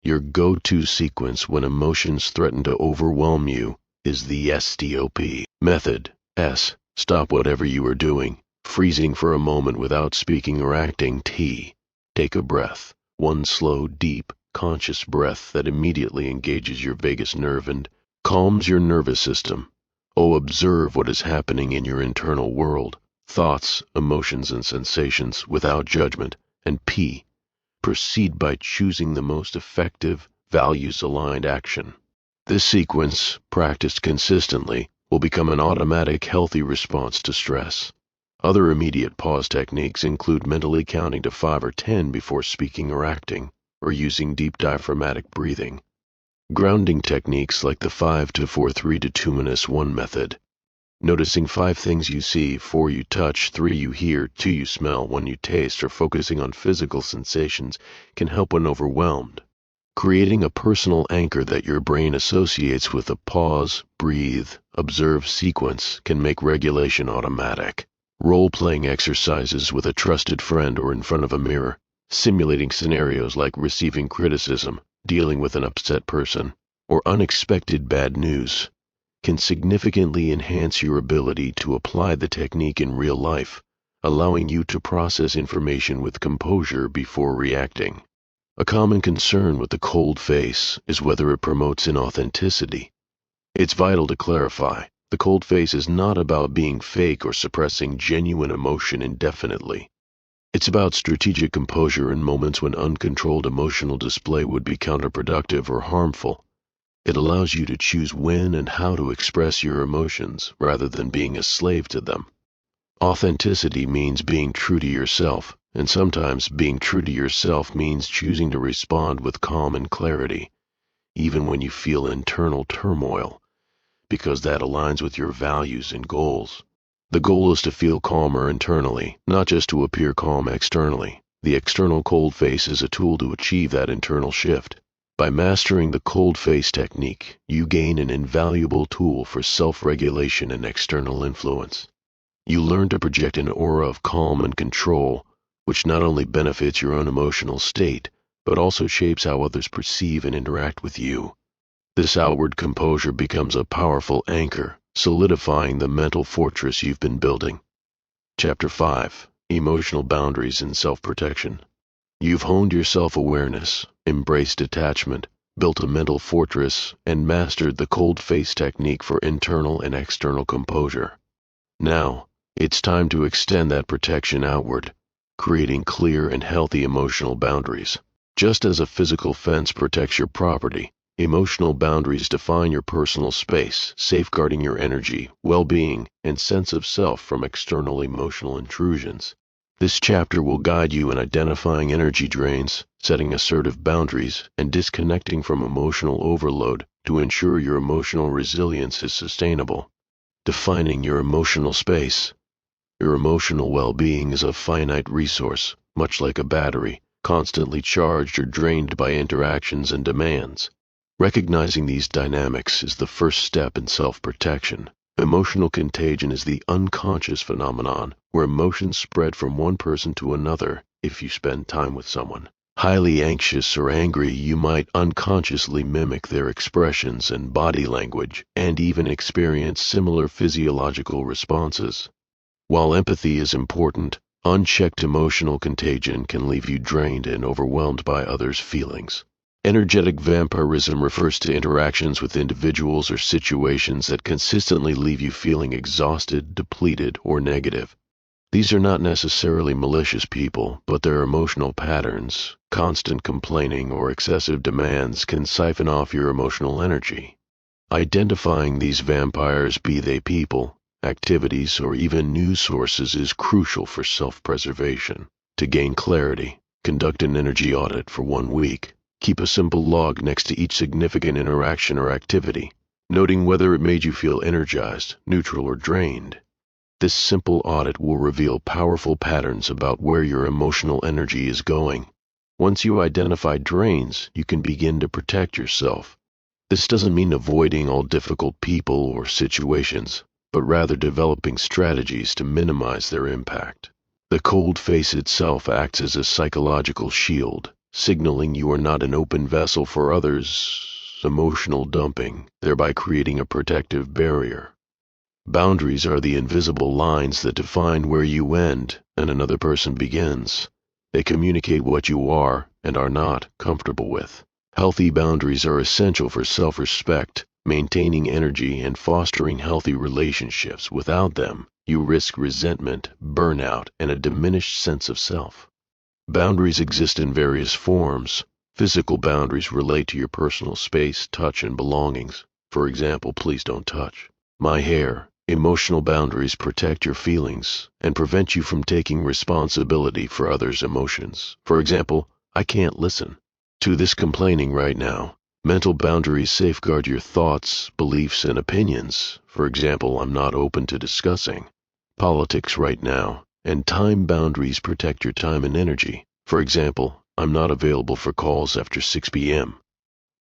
Your go-to sequence when emotions threaten to overwhelm you is the STOP method. S. Stop whatever you are doing, freezing for a moment without speaking or acting. T. Take a breath, one slow, deep, conscious breath that immediately engages your vagus nerve and calms your nervous system. O. Observe what is happening in your internal world, thoughts, emotions, and sensations without judgment. And P. Proceed by choosing the most effective, values-aligned action. This sequence, practiced consistently, will become an automatic, healthy response to stress. Other immediate pause techniques include mentally counting to 5 or 10 before speaking or acting, or using deep diaphragmatic breathing. Grounding techniques like the 5 to 4 3 to 2 1 method. Noticing 5 things you see, 4 you touch, 3 you hear, 2 you smell, 1 you taste, or focusing on physical sensations can help when overwhelmed. Creating a personal anchor that your brain associates with a pause, breathe, observe sequence can make regulation automatic. Role-playing exercises with a trusted friend or in front of a mirror, simulating scenarios like receiving criticism, dealing with an upset person, or unexpected bad news, can significantly enhance your ability to apply the technique in real life, allowing you to process information with composure before reacting. A common concern with the cold face is whether it promotes inauthenticity. It's vital to clarify, the cold face is not about being fake or suppressing genuine emotion indefinitely. It's about strategic composure in moments when uncontrolled emotional display would be counterproductive or harmful. It allows you to choose when and how to express your emotions rather than being a slave to them. Authenticity means being true to yourself, and sometimes being true to yourself means choosing to respond with calm and clarity, even when you feel internal turmoil, because that aligns with your values and goals. The goal is to feel calmer internally, not just to appear calm externally. The external cold face is a tool to achieve that internal shift. By mastering the cold face technique, you gain an invaluable tool for self-regulation and external influence. You learn to project an aura of calm and control, which not only benefits your own emotional state, but also shapes how others perceive and interact with you. This outward composure becomes a powerful anchor, solidifying the mental fortress you've been building. Chapter 5: Emotional Boundaries and Self-Protection. You've honed your self-awareness, embraced detachment, built a mental fortress, and mastered the cold face technique for internal and external composure. Now, it's time to extend that protection outward, creating clear and healthy emotional boundaries. Just as a physical fence protects your property, emotional boundaries define your personal space, safeguarding your energy, well-being, and sense of self from external emotional intrusions. This chapter will guide you in identifying energy drains, setting assertive boundaries, and disconnecting from emotional overload to ensure your emotional resilience is sustainable. Defining your emotional space. Your emotional well-being is a finite resource, much like a battery, constantly charged or drained by interactions and demands. Recognizing these dynamics is the first step in self-protection. Emotional contagion is the unconscious phenomenon where emotions spread from one person to another if you spend time with someone. Highly anxious or angry, you might unconsciously mimic their expressions and body language and even experience similar physiological responses. While empathy is important, unchecked emotional contagion can leave you drained and overwhelmed by others' feelings. Energetic vampirism refers to interactions with individuals or situations that consistently leave you feeling exhausted, depleted, or negative. These are not necessarily malicious people, but their emotional patterns, constant complaining, or excessive demands can siphon off your emotional energy. Identifying these vampires, be they people, activities, or even news sources, is crucial for self-preservation. To gain clarity, conduct an energy audit for 1 week. Keep a simple log next to each significant interaction or activity, noting whether it made you feel energized, neutral, or drained. This simple audit will reveal powerful patterns about where your emotional energy is going. Once you identify drains, you can begin to protect yourself. This doesn't mean avoiding all difficult people or situations, but rather developing strategies to minimize their impact. The cold face itself acts as a psychological shield, signaling you are not an open vessel for others' emotional dumping, thereby creating a protective barrier. Boundaries are the invisible lines that define where you end and another person begins. They communicate what you are and are not comfortable with. Healthy boundaries are essential for self-respect, maintaining energy, and fostering healthy relationships. Without them, you risk resentment, burnout, and a diminished sense of self. Boundaries exist in various forms. Physical boundaries relate to your personal space, touch, and belongings. For example, please don't touch my hair. Emotional boundaries protect your feelings and prevent you from taking responsibility for others' emotions. For example, I can't listen to this complaining right now. Mental boundaries safeguard your thoughts, beliefs, and opinions. For example, I'm not open to discussing politics right now. And time boundaries protect your time and energy. For example, I'm not available for calls after 6 p.m.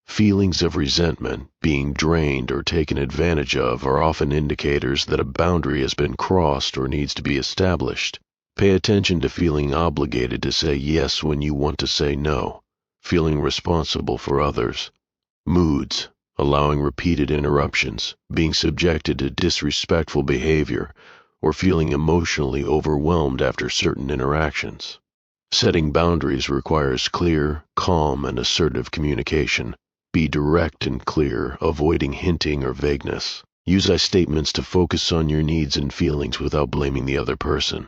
Feelings of resentment, being drained or taken advantage of are often indicators that a boundary has been crossed or needs to be established. Pay attention to feeling obligated to say yes when you want to say no, feeling responsible for others. Moods, allowing repeated interruptions, being subjected to disrespectful behavior, or feeling emotionally overwhelmed after certain interactions. Setting boundaries requires clear, calm, and assertive communication. Be direct and clear, avoiding hinting or vagueness. Use I statements to focus on your needs and feelings without blaming the other person.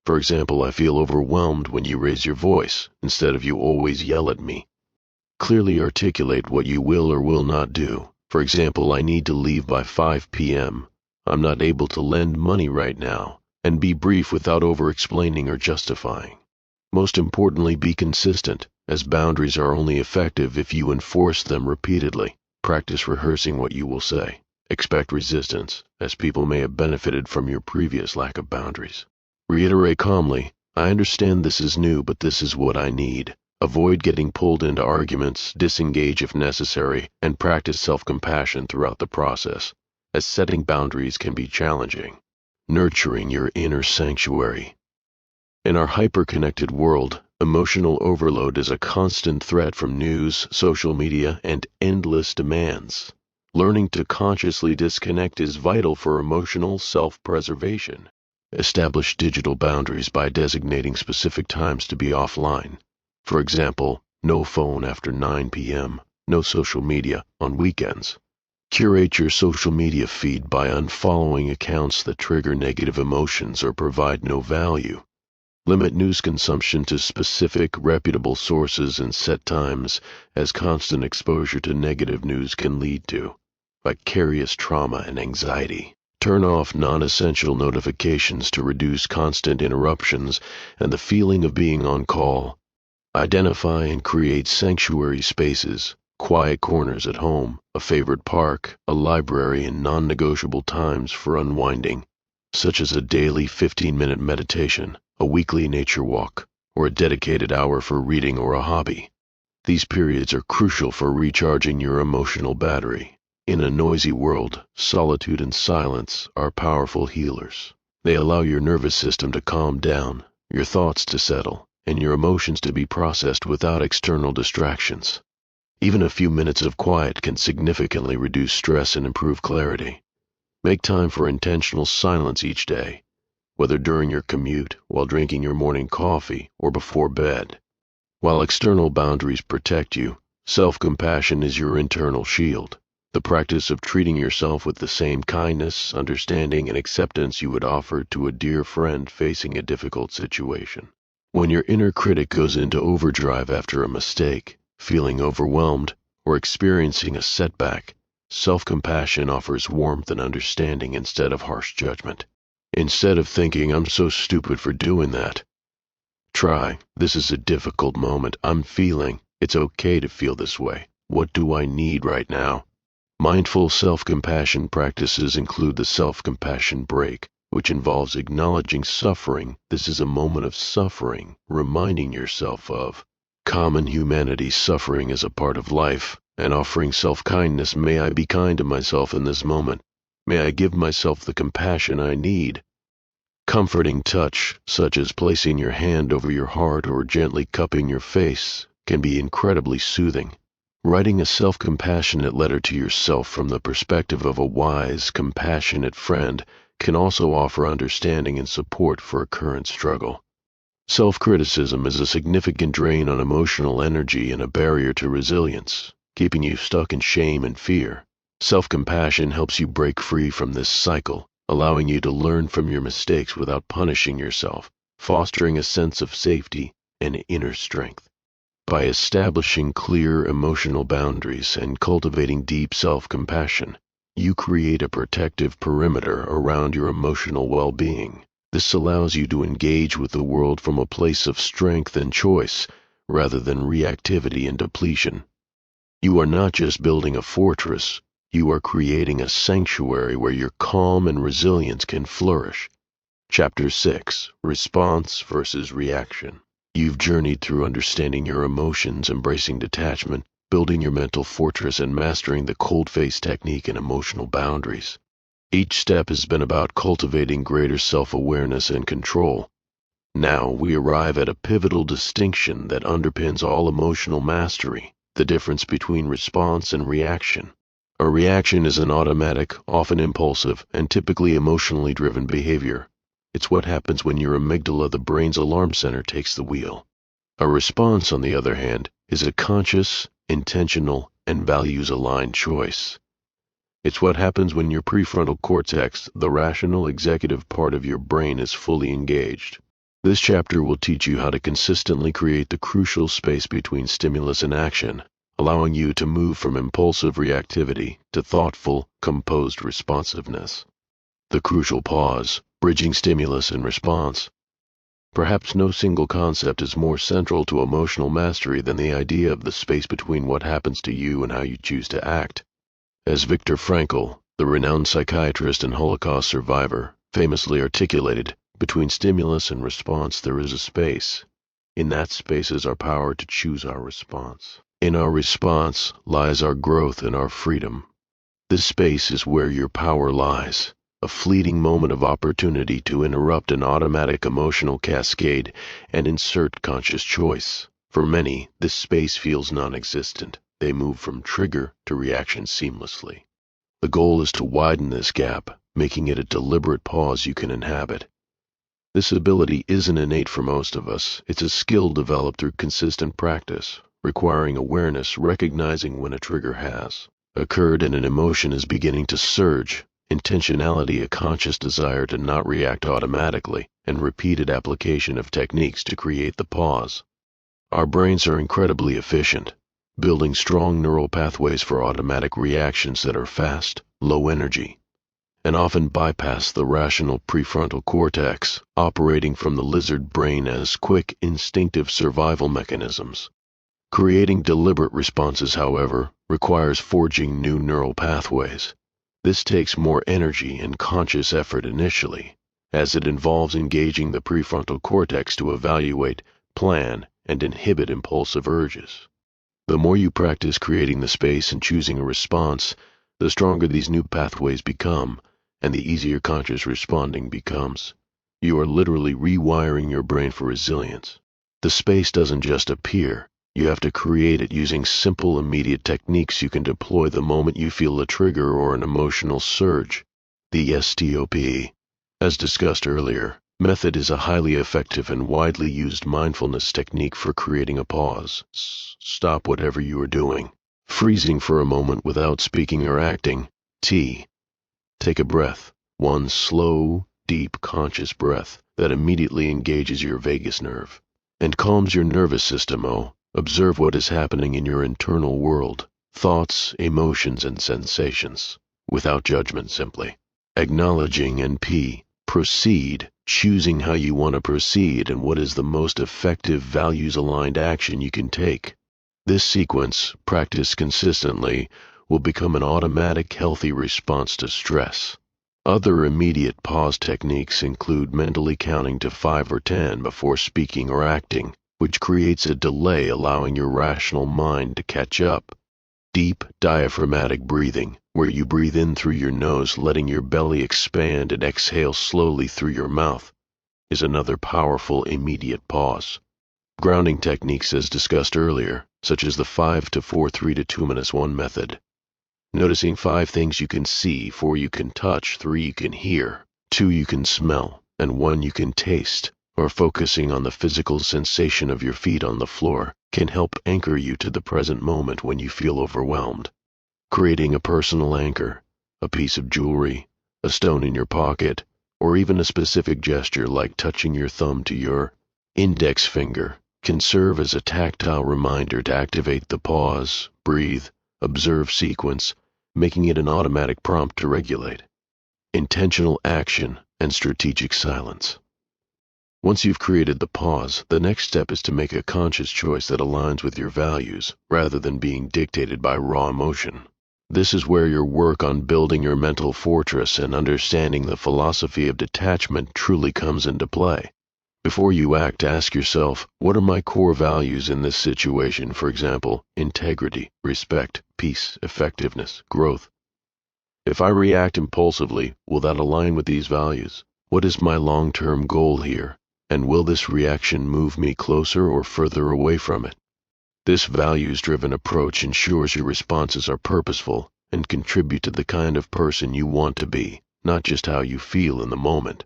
For example, I feel overwhelmed when you raise your voice, instead of you always yell at me. Clearly articulate what you will or will not do. For example, I need to leave by 5 p.m. I'm not able to lend money right now, and be brief without over-explaining or justifying. Most importantly, be consistent, as boundaries are only effective if you enforce them repeatedly. Practice rehearsing what you will say. Expect resistance, as people may have benefited from your previous lack of boundaries. Reiterate calmly, I understand this is new, but this is what I need. Avoid getting pulled into arguments, disengage if necessary, and practice self-compassion throughout the process, as setting boundaries can be challenging. Nurturing your inner sanctuary. In our hyper-connected world, emotional overload is a constant threat from news, social media, and endless demands. Learning to consciously disconnect is vital for emotional self-preservation. Establish digital boundaries by designating specific times to be offline. For example, no phone after 9 p.m., no social media on weekends. Curate your social media feed by unfollowing accounts that trigger negative emotions or provide no value. Limit news consumption to specific, reputable sources and set times, as constant exposure to negative news can lead to vicarious trauma and anxiety. Turn off non-essential notifications to reduce constant interruptions and the feeling of being on call. Identify and create sanctuary spaces, quiet corners at home, a favorite park, a library, and non-negotiable times for unwinding, such as a daily 15-minute meditation, a weekly nature walk, or a dedicated hour for reading or a hobby. These periods are crucial for recharging your emotional battery. In a noisy world, solitude and silence are powerful healers. They allow your nervous system to calm down, your thoughts to settle, and your emotions to be processed without external distractions. Even a few minutes of quiet can significantly reduce stress and improve clarity. Make time for intentional silence each day, whether during your commute, while drinking your morning coffee, or before bed. While external boundaries protect you, self-compassion is your internal shield. The practice of treating yourself with the same kindness, understanding, and acceptance you would offer to a dear friend facing a difficult situation. When your inner critic goes into overdrive after a mistake, feeling overwhelmed, or experiencing a setback, self-compassion offers warmth and understanding instead of harsh judgment. Instead of thinking, I'm so stupid for doing that, try, this is a difficult moment, I'm feeling, it's okay to feel this way. What do I need right now? Mindful self-compassion practices include the self-compassion break, which involves acknowledging suffering. This is a moment of suffering, reminding yourself of common humanity. Suffering is a part of life, and offering self-kindness. May I be kind to myself in this moment. May I give myself the compassion I need. Comforting touch, such as placing your hand over your heart or gently cupping your face, can be incredibly soothing. Writing a self-compassionate letter to yourself from the perspective of a wise, compassionate friend can also offer understanding and support for a current struggle. Self-criticism is a significant drain on emotional energy and a barrier to resilience, keeping you stuck in shame and fear. Self-compassion helps you break free from this cycle, allowing you to learn from your mistakes without punishing yourself, fostering a sense of safety and inner strength. By establishing clear emotional boundaries and cultivating deep self-compassion, you create a protective perimeter around your emotional well-being. This allows you to engage with the world from a place of strength and choice, rather than reactivity and depletion. You are not just building a fortress, you are creating a sanctuary where your calm and resilience can flourish. Chapter 6: Response versus Reaction. You've journeyed through understanding your emotions, embracing detachment, building your mental fortress and mastering the cold face technique and emotional boundaries. Each step has been about cultivating greater self-awareness and control. Now we arrive at a pivotal distinction that underpins all emotional mastery, the difference between response and reaction. A reaction is an automatic, often impulsive, and typically emotionally driven behavior. It's what happens when your amygdala, the brain's alarm center, takes the wheel. A response, on the other hand, is a conscious, intentional, and values-aligned choice. It's what happens when your prefrontal cortex, the rational executive part of your brain, is fully engaged. This chapter will teach you how to consistently create the crucial space between stimulus and action, allowing you to move from impulsive reactivity to thoughtful, composed responsiveness. The crucial pause, bridging stimulus and response. Perhaps no single concept is more central to emotional mastery than the idea of the space between what happens to you and how you choose to act. As Viktor Frankl, the renowned psychiatrist and Holocaust survivor, famously articulated, between stimulus and response there is a space. In that space is our power to choose our response. In our response lies our growth and our freedom. This space is where your power lies, a fleeting moment of opportunity to interrupt an automatic emotional cascade and insert conscious choice. For many, this space feels non-existent. They move from trigger to reaction seamlessly. The goal is to widen this gap, making it a deliberate pause you can inhabit. This ability isn't innate for most of us. It's a skill developed through consistent practice, requiring awareness, recognizing when a trigger has occurred and an emotion is beginning to surge, intentionality, a conscious desire to not react automatically, and repeated application of techniques to create the pause. Our brains are incredibly efficient, building strong neural pathways for automatic reactions that are fast, low energy, and often bypass the rational prefrontal cortex, operating from the lizard brain as quick, instinctive survival mechanisms. Creating deliberate responses, however, requires forging new neural pathways. This takes more energy and conscious effort initially, as it involves engaging the prefrontal cortex to evaluate, plan, and inhibit impulsive urges. The more you practice creating the space and choosing a response, the stronger these new pathways become, and the easier conscious responding becomes. You are literally rewiring your brain for resilience. The space doesn't just appear. You have to create it using simple, immediate techniques you can deploy the moment you feel a trigger or an emotional surge. The STOP, as discussed earlier, method is a highly effective and widely used mindfulness technique for creating a pause. Stop whatever you are doing, freezing for a moment without speaking or acting. T. Take a breath, one slow, deep, conscious breath that immediately engages your vagus nerve and calms your nervous system. O. Observe what is happening in your internal world, thoughts, emotions, and sensations, without judgment simply. Acknowledging. And P. Proceed, choosing how you want to proceed and what is the most effective values-aligned action you can take. This sequence, practiced consistently, will become an automatic, healthy response to stress. Other immediate pause techniques include mentally counting to 5 or 10 before speaking or acting, which creates a delay allowing your rational mind to catch up. Deep diaphragmatic breathing, where you breathe in through your nose, letting your belly expand and exhale slowly through your mouth, is another powerful immediate pause. Grounding techniques, as discussed earlier, such as the 5 to 4 3 to 2 minus 1 method. Noticing 5 things you can see, 4 you can touch, 3 you can hear, 2 you can smell, and 1 you can taste, or focusing on the physical sensation of your feet on the floor can help anchor you to the present moment when you feel overwhelmed. Creating a personal anchor, a piece of jewelry, a stone in your pocket, or even a specific gesture like touching your thumb to your index finger can serve as a tactile reminder to activate the pause, breathe, observe sequence, making it an automatic prompt to regulate. Intentional action and strategic silence. Once you've created the pause, the next step is to make a conscious choice that aligns with your values, rather than being dictated by raw emotion. This is where your work on building your mental fortress and understanding the philosophy of detachment truly comes into play. Before you act, ask yourself, what are my core values in this situation? For example, integrity, respect, peace, effectiveness, growth. If I react impulsively, will that align with these values? What is my long-term goal here? And will this reaction move me closer or further away from it? This values-driven approach ensures your responses are purposeful and contribute to the kind of person you want to be, not just how you feel in the moment.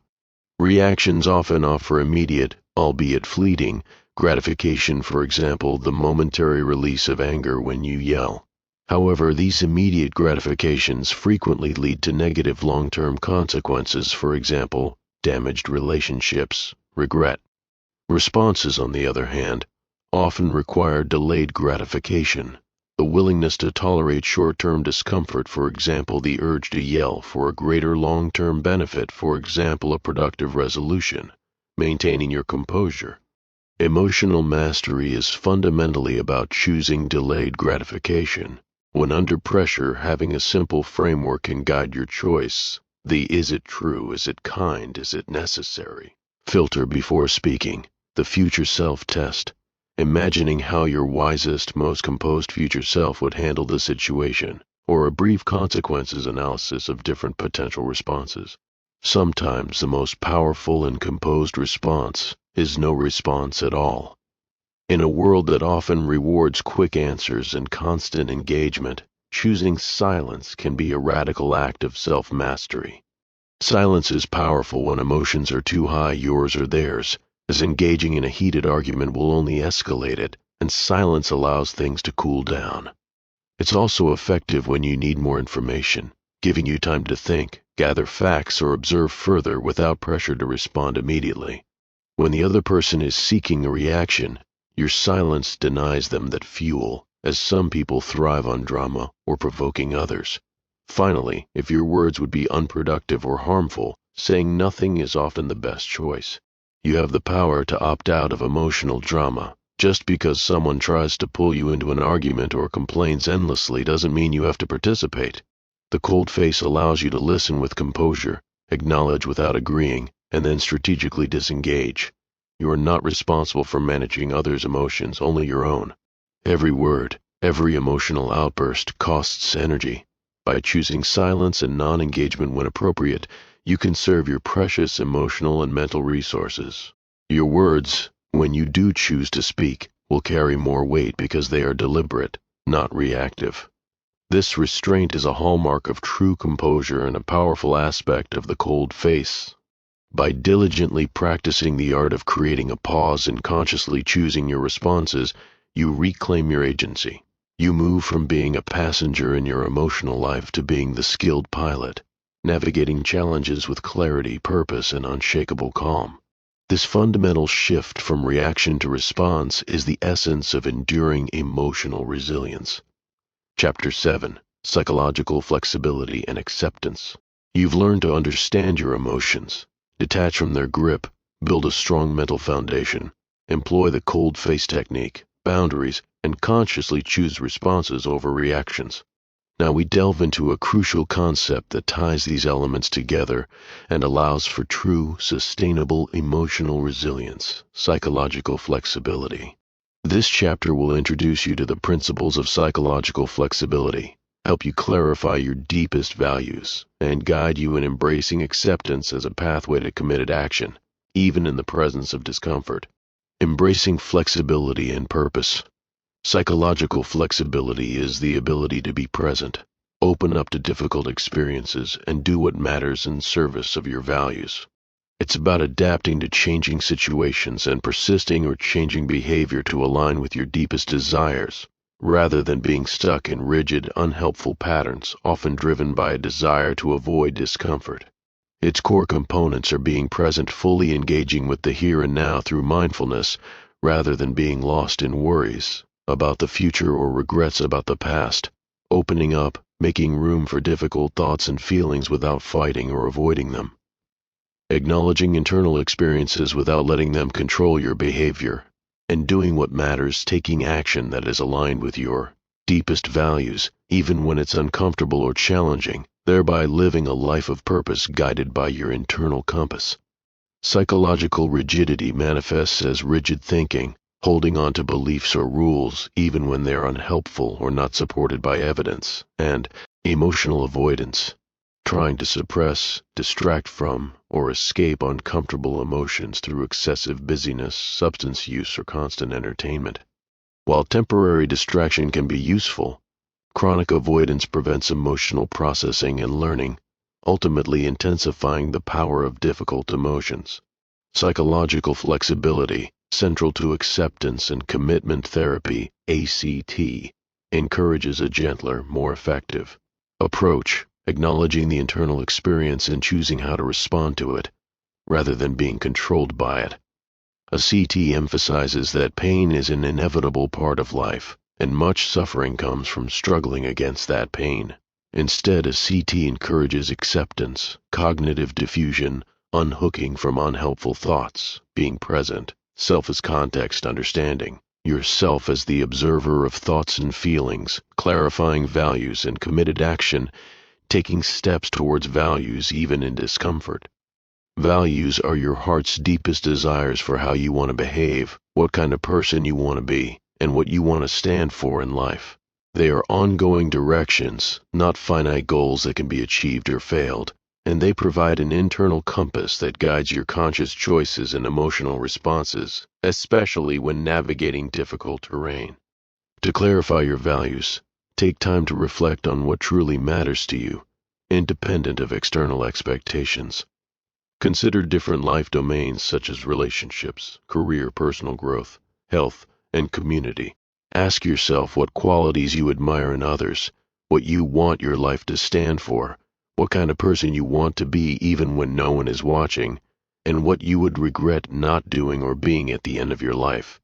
Reactions often offer immediate, albeit fleeting, gratification, for example, the momentary release of anger when you yell. However, these immediate gratifications frequently lead to negative long-term consequences, for example, damaged relationships, regret. Responses, on the other hand, often require delayed gratification, the willingness to tolerate short-term discomfort, for example, the urge to yell, for a greater long-term benefit, for example, a productive resolution, maintaining your composure. Emotional mastery is fundamentally about choosing delayed gratification. When under pressure, having a simple framework can guide your choice. The is it true, is it kind, is it necessary? Filter before speaking. The future self test. Imagining how your wisest, most composed future self would handle the situation, or a brief consequences analysis of different potential responses. Sometimes the most powerful and composed response is no response at all. In a world that often rewards quick answers and constant engagement, choosing silence can be a radical act of self-mastery. Silence is powerful when emotions are too high, yours or theirs, as engaging in a heated argument will only escalate it, and silence allows things to cool down. It's also effective when you need more information, giving you time to think, gather facts, or observe further without pressure to respond immediately. When the other person is seeking a reaction, your silence denies them that fuel, as some people thrive on drama or provoking others. Finally, if your words would be unproductive or harmful, saying nothing is often the best choice. You have the power to opt out of emotional drama. Just because someone tries to pull you into an argument or complains endlessly doesn't mean you have to participate. The cold face allows you to listen with composure, acknowledge without agreeing, and then strategically disengage. You are not responsible for managing others' emotions, only your own. Every word, every emotional outburst costs energy. By choosing silence and non-engagement when appropriate, you conserve your precious emotional and mental resources. Your words, when you do choose to speak, will carry more weight because they are deliberate, not reactive. This restraint is a hallmark of true composure and a powerful aspect of the cold face. By diligently practicing the art of creating a pause and consciously choosing your responses, you reclaim your agency. You move from being a passenger in your emotional life to being the skilled pilot, navigating challenges with clarity, purpose, and unshakable calm. This fundamental shift from reaction to response is the essence of enduring emotional resilience. Chapter 7: Psychological Flexibility and Acceptance. You've learned to understand your emotions, detach from their grip, build a strong mental foundation, employ the cold face technique, boundaries, and consciously choose responses over reactions. Now we delve into a crucial concept that ties these elements together and allows for true, sustainable emotional resilience, psychological flexibility. This chapter will introduce you to the principles of psychological flexibility, help you clarify your deepest values, and guide you in embracing acceptance as a pathway to committed action, even in the presence of discomfort. Embracing flexibility and purpose. Psychological flexibility is the ability to be present, open up to difficult experiences, and do what matters in service of your values. It's about adapting to changing situations and persisting or changing behavior to align with your deepest desires, rather than being stuck in rigid, unhelpful patterns, often driven by a desire to avoid discomfort. Its core components are being present, fully engaging with the here and now through mindfulness, rather than being lost in worries about the future or regrets about the past, opening up, making room for difficult thoughts and feelings without fighting or avoiding them, acknowledging internal experiences without letting them control your behavior, and doing what matters, taking action that is aligned with your deepest values, even when it's uncomfortable or challenging, thereby living a life of purpose guided by your internal compass. Psychological rigidity manifests as rigid thinking, holding on to beliefs or rules even when they are unhelpful or not supported by evidence, and emotional avoidance, trying to suppress, distract from, or escape uncomfortable emotions through excessive busyness, substance use, or constant entertainment. While temporary distraction can be useful, chronic avoidance prevents emotional processing and learning, ultimately intensifying the power of difficult emotions. Psychological flexibility, central to acceptance and commitment therapy, ACT, encourages a gentler, more effective approach, acknowledging the internal experience and choosing how to respond to it, rather than being controlled by it. A CT emphasizes that pain is an inevitable part of life, and much suffering comes from struggling against that pain. Instead, a CT encourages acceptance, cognitive diffusion, unhooking from unhelpful thoughts, being present, self as context understanding, yourself as the observer of thoughts and feelings, clarifying values and committed action, taking steps towards values even in discomfort. Values are your heart's deepest desires for how you want to behave, what kind of person you want to be, and what you want to stand for in life. They are ongoing directions, not finite goals that can be achieved or failed, and they provide an internal compass that guides your conscious choices and emotional responses, especially when navigating difficult terrain. To clarify your values, take time to reflect on what truly matters to you, independent of external expectations. Consider different life domains such as relationships, career, personal growth, health, and community. Ask yourself what qualities you admire in others, what you want your life to stand for, what kind of person you want to be even when no one is watching, and what you would regret not doing or being at the end of your life.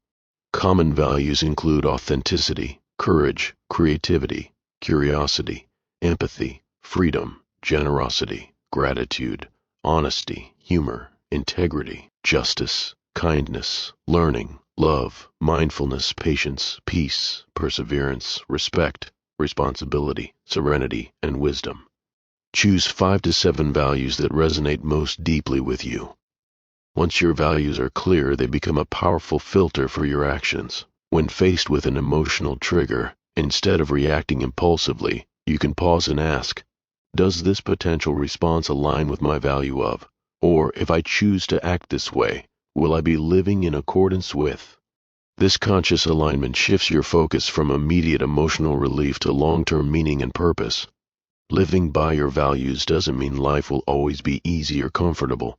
Common values include authenticity, courage, creativity, curiosity, empathy, freedom, generosity, gratitude, honesty, humor, integrity, justice, kindness, learning, love, mindfulness, patience, peace, perseverance, respect, responsibility, serenity, and wisdom. Choose 5 to 7 values that resonate most deeply with you. Once your values are clear, they become a powerful filter for your actions. When faced with an emotional trigger, instead of reacting impulsively, you can pause and ask, does this potential response align with my value of, or if I choose to act this way, will I be living in accordance with? This conscious alignment shifts your focus from immediate emotional relief to long-term meaning and purpose. Living by your values doesn't mean life will always be easy or comfortable.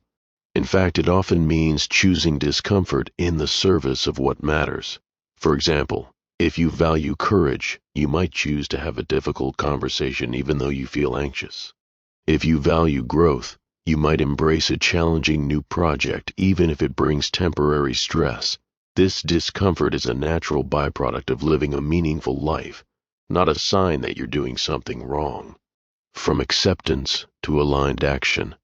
In fact, it often means choosing discomfort in the service of what matters. For example, if you value courage, you might choose to have a difficult conversation even though you feel anxious. If you value growth, you might embrace a challenging new project even if it brings temporary stress. This discomfort is a natural byproduct of living a meaningful life, not a sign that you're doing something wrong. From acceptance to aligned action.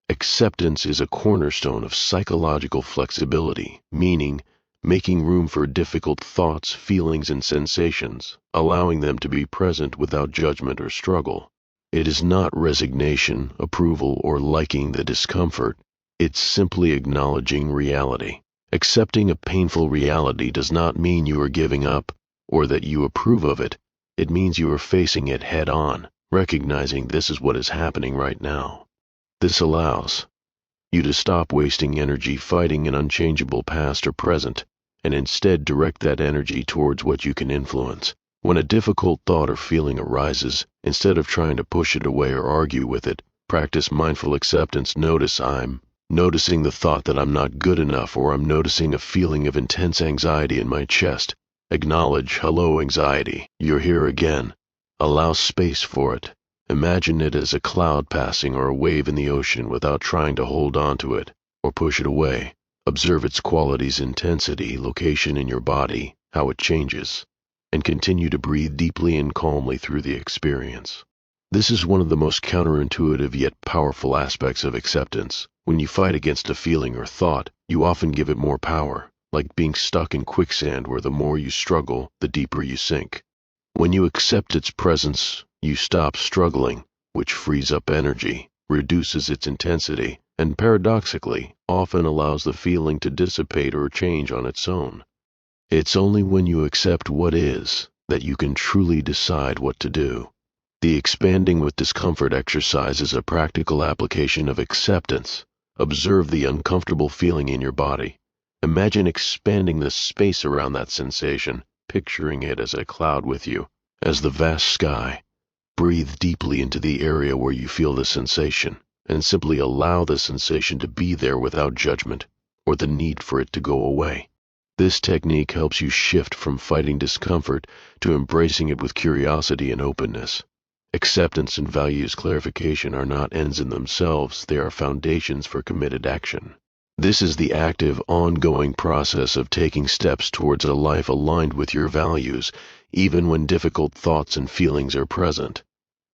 Acceptance is a cornerstone of psychological flexibility, meaning making room for difficult thoughts, feelings, and sensations, allowing them to be present without judgment or struggle. It is not resignation, approval, or liking the discomfort. It's simply acknowledging reality. Accepting a painful reality does not mean you are giving up or that you approve of it. It means you are facing it head on, recognizing this is what is happening right now. This allows you to stop wasting energy fighting an unchangeable past or present, and instead direct that energy towards what you can influence. When a difficult thought or feeling arises, instead of trying to push it away or argue with it, practice mindful acceptance. Notice I'm noticing the thought that I'm not good enough, or I'm noticing a feeling of intense anxiety in my chest. Acknowledge, hello anxiety, you're here again. Allow space for it. Imagine it as a cloud passing or a wave in the ocean without trying to hold on to it or push it away. Observe its qualities, intensity, location in your body, how it changes, and continue to breathe deeply and calmly through the experience. This is one of the most counterintuitive yet powerful aspects of acceptance. When you fight against a feeling or thought, you often give it more power, like being stuck in quicksand where the more you struggle, the deeper you sink. When you accept its presence, you stop struggling, which frees up energy, reduces its intensity, and paradoxically, often allows the feeling to dissipate or change on its own. It's only when you accept what is that you can truly decide what to do. The expanding with discomfort exercise is a practical application of acceptance. Observe the uncomfortable feeling in your body. Imagine expanding the space around that sensation, picturing it as a cloud with you, as the vast sky. Breathe deeply into the area where you feel the sensation, and simply allow the sensation to be there without judgment, or the need for it to go away. This technique helps you shift from fighting discomfort to embracing it with curiosity and openness. Acceptance and values clarification are not ends in themselves, they are foundations for committed action. This is the active, ongoing process of taking steps towards a life aligned with your values, even when difficult thoughts and feelings are present.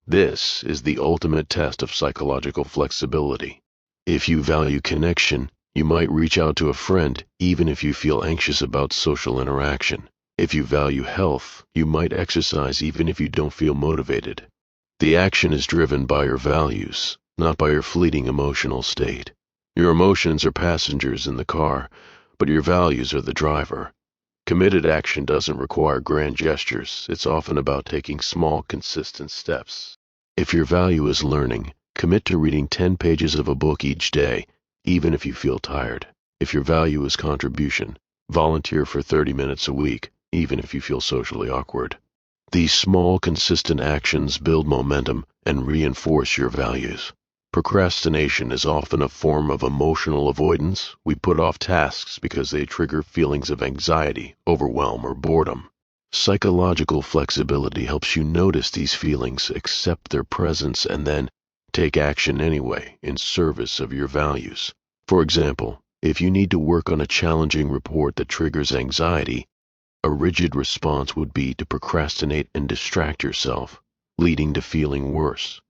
This is the ultimate test of psychological flexibility. If you value connection, you might reach out to a friend even if you feel anxious about social interaction. If you value health, you might exercise even if you don't feel motivated. The action is driven by your values, not by your fleeting emotional state. Your emotions are passengers in the car, but your values are the driver. Committed action doesn't require grand gestures. It's often about taking small, consistent steps. If your value is learning, commit to reading 10 pages of a book each day, even if you feel tired. If your value is contribution, volunteer for 30 minutes a week, even if you feel socially awkward. These small, consistent actions build momentum and reinforce your values. Procrastination is often a form of emotional avoidance. We put off tasks because they trigger feelings of anxiety, overwhelm, or boredom. Psychological flexibility helps you notice these feelings, accept their presence, and then take action anyway in service of your values. For example, if you need to work on a challenging report that triggers anxiety, a rigid response would be to procrastinate and distract yourself, leading to feeling worse.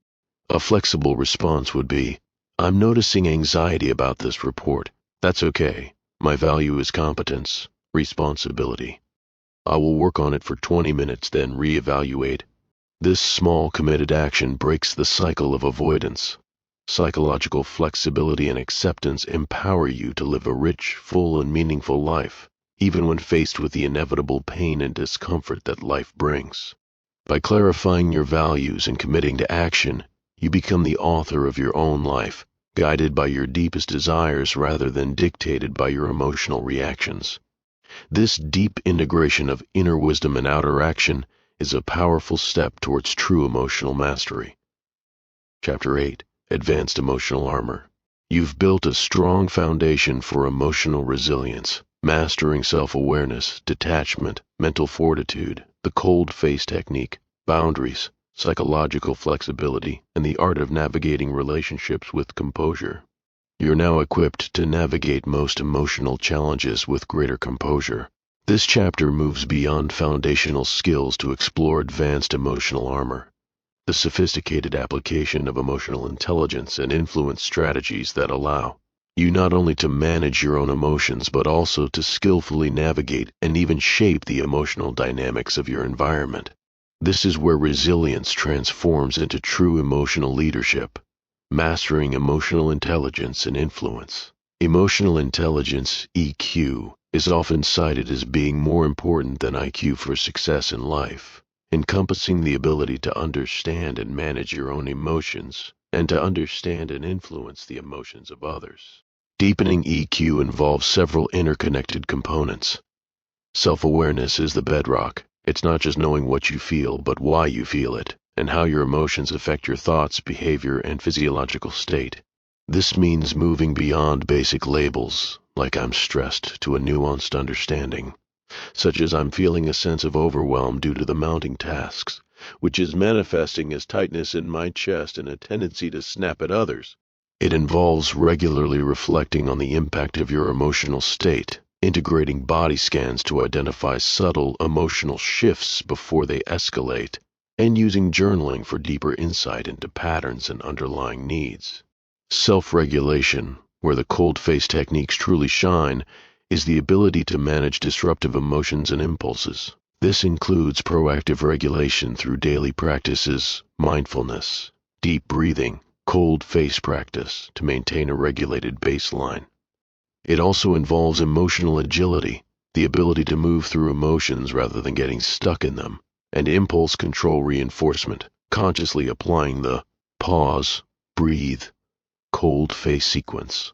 A flexible response would be, I'm noticing anxiety about this report. That's okay. My value is competence, responsibility. I will work on it for 20 minutes, then reevaluate. This small committed action breaks the cycle of avoidance. Psychological flexibility and acceptance empower you to live a rich, full, and meaningful life, even when faced with the inevitable pain and discomfort that life brings. By clarifying your values and committing to action, you become the author of your own life, guided by your deepest desires rather than dictated by your emotional reactions. This deep integration of inner wisdom and outer action is a powerful step towards true emotional mastery. Chapter 8. Advanced Emotional Armor. You've built a strong foundation for emotional resilience, mastering self-awareness, detachment, mental fortitude, the cold face technique, boundaries, psychological flexibility, and the art of navigating relationships with composure. You're now equipped to navigate most emotional challenges with greater composure. This chapter moves beyond foundational skills to explore advanced emotional armor, the sophisticated application of emotional intelligence and influence strategies that allow you not only to manage your own emotions but also to skillfully navigate and even shape the emotional dynamics of your environment. This is where resilience transforms into true emotional leadership, mastering emotional intelligence and influence. Emotional intelligence, EQ, is often cited as being more important than IQ for success in life, encompassing the ability to understand and manage your own emotions and to understand and influence the emotions of others. Deepening EQ involves several interconnected components. Self-awareness is the bedrock. It's not just knowing what you feel, but why you feel it, and how your emotions affect your thoughts, behavior, and physiological state. This means moving beyond basic labels, like I'm stressed, to a nuanced understanding, such as I'm feeling a sense of overwhelm due to the mounting tasks, which is manifesting as tightness in my chest and a tendency to snap at others. It involves regularly reflecting on the impact of your emotional state, integrating body scans to identify subtle emotional shifts before they escalate, and using journaling for deeper insight into patterns and underlying needs. Self-regulation, where the cold face techniques truly shine, is the ability to manage disruptive emotions and impulses. This includes proactive regulation through daily practices, mindfulness, deep breathing, cold face practice to maintain a regulated baseline. It also involves emotional agility, the ability to move through emotions rather than getting stuck in them, and impulse control reinforcement, consciously applying the pause, breathe, cold face sequence.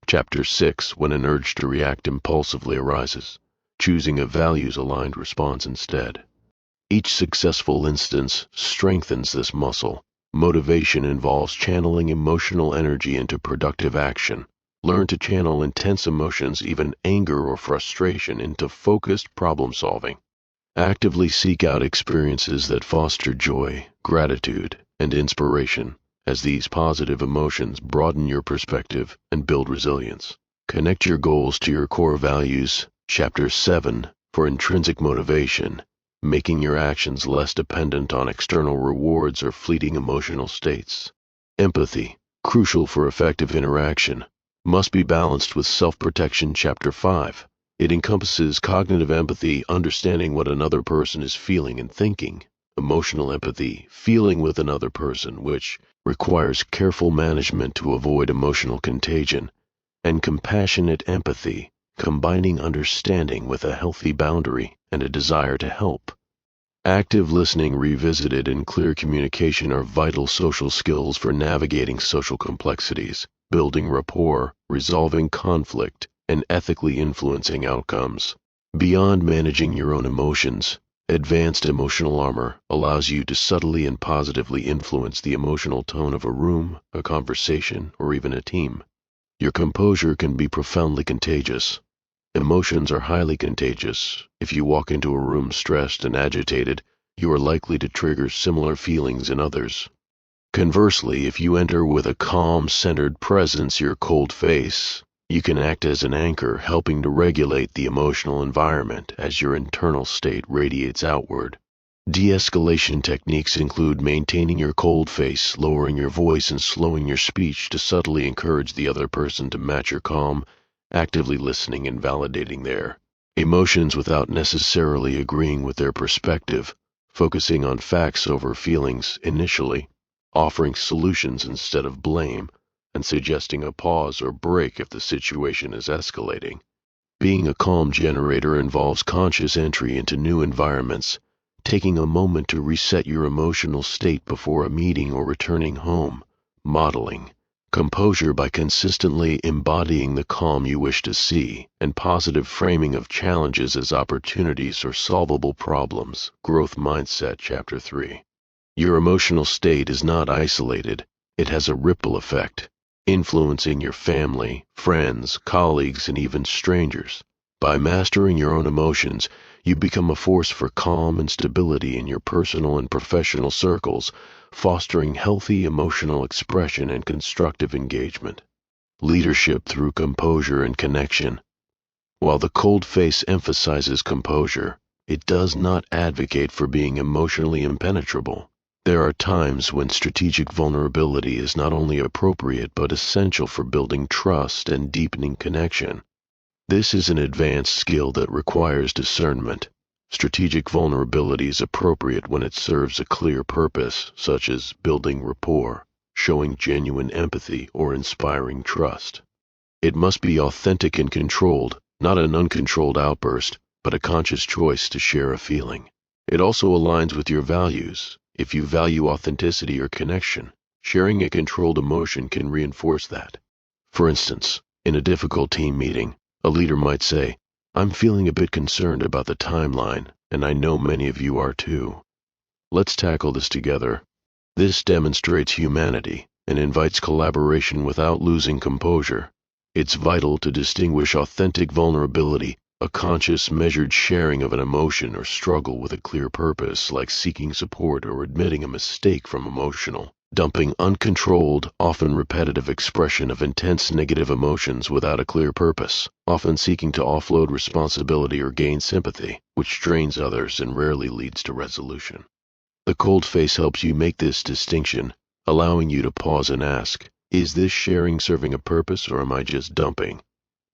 Chapter 6, when an urge to react impulsively arises, choosing a values-aligned response instead. Each successful instance strengthens this muscle. Motivation involves channeling emotional energy into productive action. Learn to channel intense emotions, even anger or frustration, into focused problem solving. Actively seek out experiences that foster joy, gratitude, and inspiration, as these positive emotions broaden your perspective and build resilience. Connect your goals to your core values. Chapter 7, for intrinsic motivation, making your actions less dependent on external rewards or fleeting emotional states. Empathy, crucial for effective interaction, must be balanced with self-protection. Chapter 5. It encompasses cognitive empathy, understanding what another person is feeling and thinking. Emotional empathy, feeling with another person, which requires careful management to avoid emotional contagion. And compassionate empathy, combining understanding with a healthy boundary and a desire to help. Active listening revisited and clear communication are vital social skills for navigating social complexities, building rapport, resolving conflict, and ethically influencing outcomes. Beyond managing your own emotions, advanced emotional armor allows you to subtly and positively influence the emotional tone of a room, a conversation, or even a team. Your composure can be profoundly contagious. Emotions are highly contagious. If you walk into a room stressed and agitated, you are likely to trigger similar feelings in others. Conversely, if you enter with a calm, centered presence, your cold face, you can act as an anchor, helping to regulate the emotional environment as your internal state radiates outward. De-escalation techniques include maintaining your cold face, lowering your voice, and slowing your speech to subtly encourage the other person to match your calm, actively listening and validating their emotions without necessarily agreeing with their perspective, focusing on facts over feelings initially, offering solutions instead of blame, and suggesting a pause or break if the situation is escalating. Being a calm generator involves conscious entry into new environments, taking a moment to reset your emotional state before a meeting or returning home, modeling composure by consistently embodying the calm you wish to see, and positive framing of challenges as opportunities or solvable problems. Growth Mindset, Chapter 3. Your emotional state is not isolated. It has a ripple effect, influencing your family, friends, colleagues, and even strangers. By mastering your own emotions, you become a force for calm and stability in your personal and professional circles, fostering healthy emotional expression and constructive engagement. Leadership through composure and connection. While the cold face emphasizes composure, it does not advocate for being emotionally impenetrable. There are times when strategic vulnerability is not only appropriate but essential for building trust and deepening connection. This is an advanced skill that requires discernment. Strategic vulnerability is appropriate when it serves a clear purpose, such as building rapport, showing genuine empathy, or inspiring trust. It must be authentic and controlled, not an uncontrolled outburst, but a conscious choice to share a feeling. It also aligns with your values. If you value authenticity or connection, sharing a controlled emotion can reinforce that. For instance, in a difficult team meeting, a leader might say, "I'm feeling a bit concerned about the timeline, and I know many of you are too. Let's tackle this together." This demonstrates humanity and invites collaboration without losing composure. It's vital to distinguish authentic vulnerability, a conscious, measured sharing of an emotion or struggle with a clear purpose, like seeking support or admitting a mistake, from emotional dumping, uncontrolled, often repetitive expression of intense negative emotions without a clear purpose, often seeking to offload responsibility or gain sympathy, which drains others and rarely leads to resolution. The cold face helps you make this distinction, allowing you to pause and ask, is this sharing serving a purpose, or am I just dumping?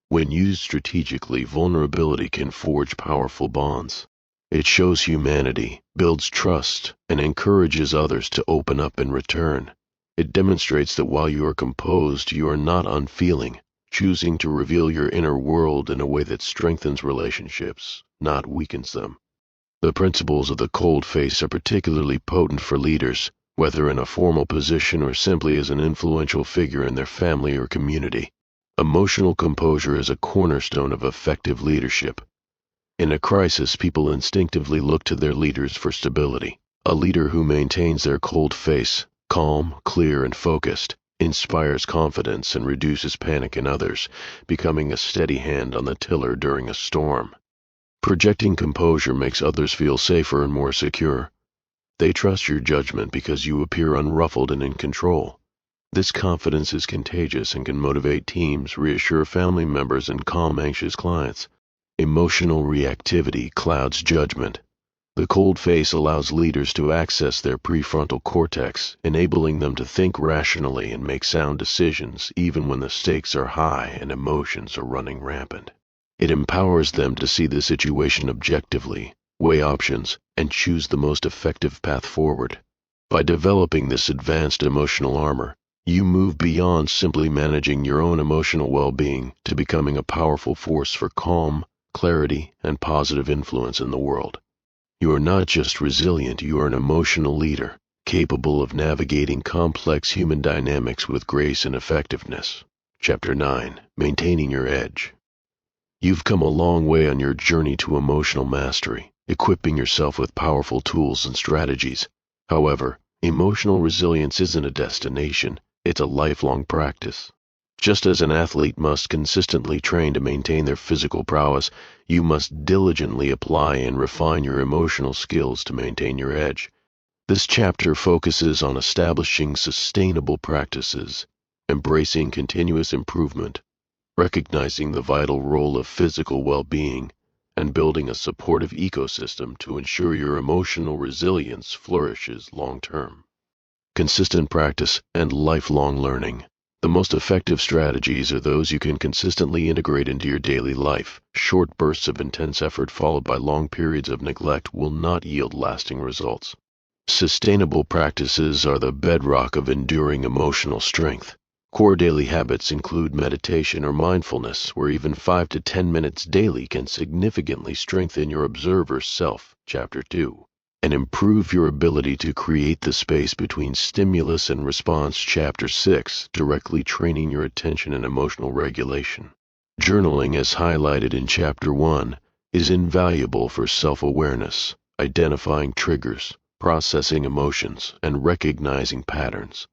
When used strategically, vulnerability can forge powerful bonds. It shows humanity, builds trust, and encourages others to open up in return. It demonstrates that while you are composed, you are not unfeeling, choosing to reveal your inner world in a way that strengthens relationships, not weakens them. The principles of the cold face are particularly potent for leaders, whether in a formal position or simply as an influential figure in their family or community. Emotional composure is a cornerstone of effective leadership. In a crisis, people instinctively look to their leaders for stability. A leader who maintains their cold face, calm, clear, and focused, inspires confidence and reduces panic in others, becoming a steady hand on the tiller during a storm. Projecting composure makes others feel safer and more secure. They trust your judgment because you appear unruffled and in control. This confidence is contagious and can motivate teams, reassure family members, and calm anxious clients. Emotional reactivity clouds judgment. The cold face allows leaders to access their prefrontal cortex, enabling them to think rationally and make sound decisions even when the stakes are high and emotions are running rampant. It empowers them to see the situation objectively, weigh options, and choose the most effective path forward. By developing this advanced emotional armor, you move beyond simply managing your own emotional well-being to becoming a powerful force for calm, clarity, and positive influence in the world. You are not just resilient, you are an emotional leader, capable of navigating complex human dynamics with grace and effectiveness. Chapter 9. Maintaining Your Edge. You've come a long way on your journey to emotional mastery, equipping yourself with powerful tools and strategies. However, emotional resilience isn't a destination, it's a lifelong practice. Just as an athlete must consistently train to maintain their physical prowess, you must diligently apply and refine your emotional skills to maintain your edge. This chapter focuses on establishing sustainable practices, embracing continuous improvement, recognizing the vital role of physical well-being, and building a supportive ecosystem to ensure your emotional resilience flourishes long-term. Consistent practice and lifelong learning. The most effective strategies are those you can consistently integrate into your daily life. Short bursts of intense effort followed by long periods of neglect will not yield lasting results. Sustainable practices are the bedrock of enduring emotional strength. Core daily habits include meditation or mindfulness, where even 5 to 10 minutes daily can significantly strengthen your observer's self, Chapter 2, and improve your ability to create the space between stimulus and response, Chapter 6, directly training your attention and emotional regulation. Journaling, as highlighted in Chapter 1, is invaluable for self-awareness, identifying triggers, processing emotions, and recognizing patterns.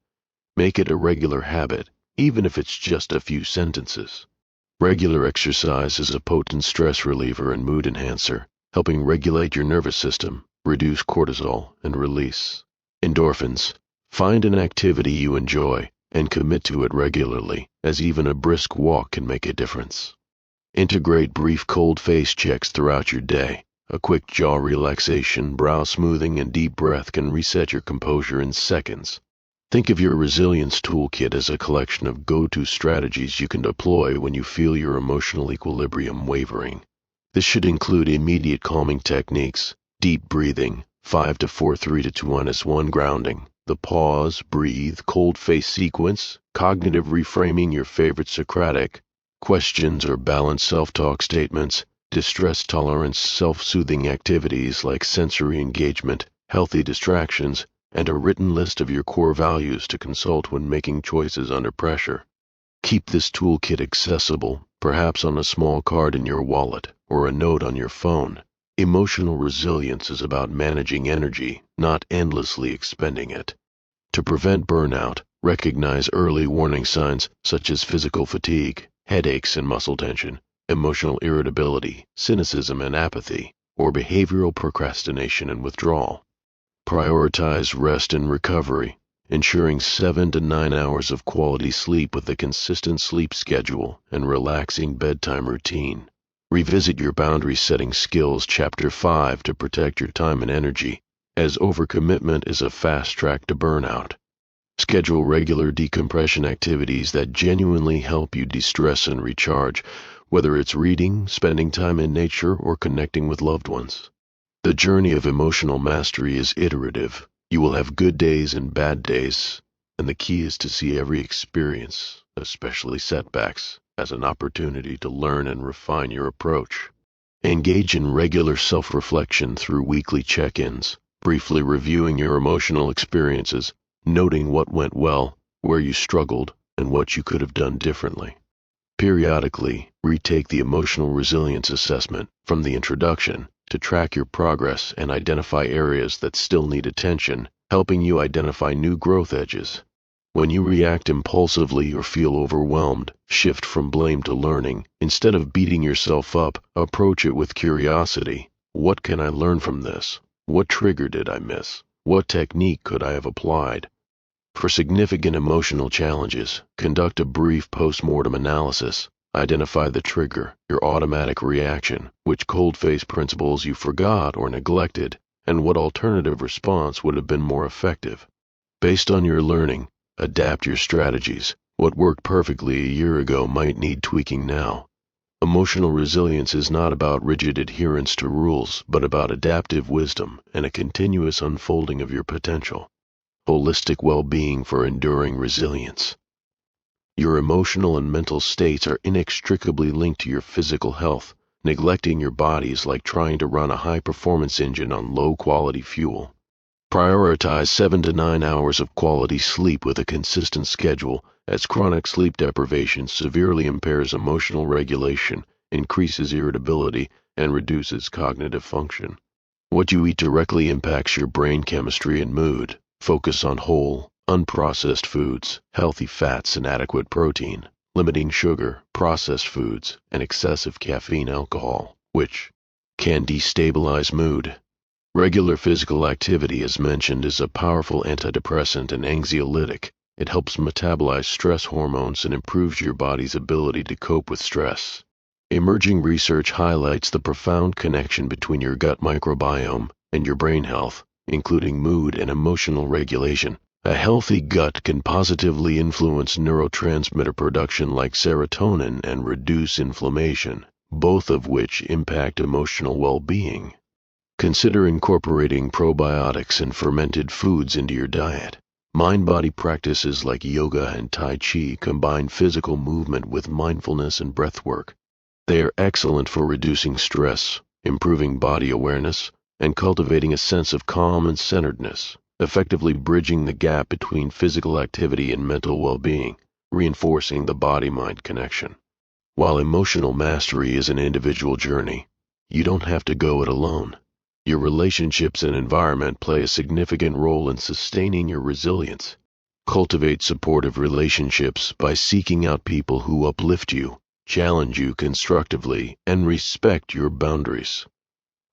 Make it a regular habit, even if it's just a few sentences. Regular exercise is a potent stress reliever and mood enhancer, helping regulate your nervous system, reduce cortisol, and release endorphins. Find an activity you enjoy and commit to it regularly, as even a brisk walk can make a difference. Integrate brief cold face checks throughout your day. A quick jaw relaxation, brow smoothing, and deep breath can reset your composure in seconds. Think of your resilience toolkit as a collection of go-to strategies you can deploy when you feel your emotional equilibrium wavering. This should include immediate calming techniques, deep breathing, 5 to 4 3 to 2 1 grounding, the pause, breathe, cold face sequence, cognitive reframing, your favorite Socratic, questions or balanced self-talk statements, distress tolerance, self-soothing activities like sensory engagement, healthy distractions, and a written list of your core values to consult when making choices under pressure. Keep this toolkit accessible, perhaps on a small card in your wallet or a note on your phone. Emotional resilience is about managing energy, not endlessly expending it. To prevent burnout, recognize early warning signs such as physical fatigue, headaches and muscle tension, emotional irritability, cynicism and apathy, or behavioral procrastination and withdrawal. Prioritize rest and recovery, ensuring 7 to 9 hours of quality sleep with a consistent sleep schedule and relaxing bedtime routine. Revisit your boundary-setting skills, Chapter 5, to protect your time and energy, as overcommitment is a fast track to burnout. Schedule regular decompression activities that genuinely help you de-stress and recharge, whether it's reading, spending time in nature, or connecting with loved ones. The journey of emotional mastery is iterative. You will have good days and bad days, and the key is to see every experience, especially setbacks, as an opportunity to learn and refine your approach. Engage in regular self-reflection through weekly check-ins, briefly reviewing your emotional experiences, noting what went well, where you struggled, and what you could have done differently. Periodically, retake the emotional resilience assessment from the introduction to track your progress and identify areas that still need attention, helping you identify new growth edges. When you react impulsively or feel overwhelmed, shift from blame to learning. Instead of beating yourself up, approach it with curiosity. What can I learn from this? What trigger did I miss? What technique could I have applied? For significant emotional challenges, conduct a brief post-mortem analysis. Identify the trigger, your automatic reaction, which cold-face principles you forgot or neglected, and what alternative response would have been more effective. Based on your learning, adapt your strategies. What worked perfectly a year ago might need tweaking now. Emotional resilience is not about rigid adherence to rules, but about adaptive wisdom and a continuous unfolding of your potential. Holistic well-being for enduring resilience. Your emotional and mental states are inextricably linked to your physical health. Neglecting your body is like trying to run a high-performance engine on low-quality fuel. Prioritize 7 to 9 hours of quality sleep with a consistent schedule, as chronic sleep deprivation severely impairs emotional regulation, increases irritability, and reduces cognitive function. What you eat directly impacts your brain chemistry and mood. Focus on whole, unprocessed foods, healthy fats and adequate protein, limiting sugar, processed foods, and excessive caffeine alcohol, which can destabilize mood. Regular physical activity, as mentioned, is a powerful antidepressant and anxiolytic. It helps metabolize stress hormones and improves your body's ability to cope with stress. Emerging research highlights the profound connection between your gut microbiome and your brain health, including mood and emotional regulation. A healthy gut can positively influence neurotransmitter production like serotonin and reduce inflammation, both of which impact emotional well-being. Consider incorporating probiotics and fermented foods into your diet. Mind-body practices like yoga and Tai Chi combine physical movement with mindfulness and breathwork. They are excellent for reducing stress, improving body awareness, and cultivating a sense of calm and centeredness, effectively bridging the gap between physical activity and mental well-being, reinforcing the body-mind connection. While emotional mastery is an individual journey, you don't have to go it alone. Your relationships and environment play a significant role in sustaining your resilience. Cultivate supportive relationships by seeking out people who uplift you, challenge you constructively, and respect your boundaries.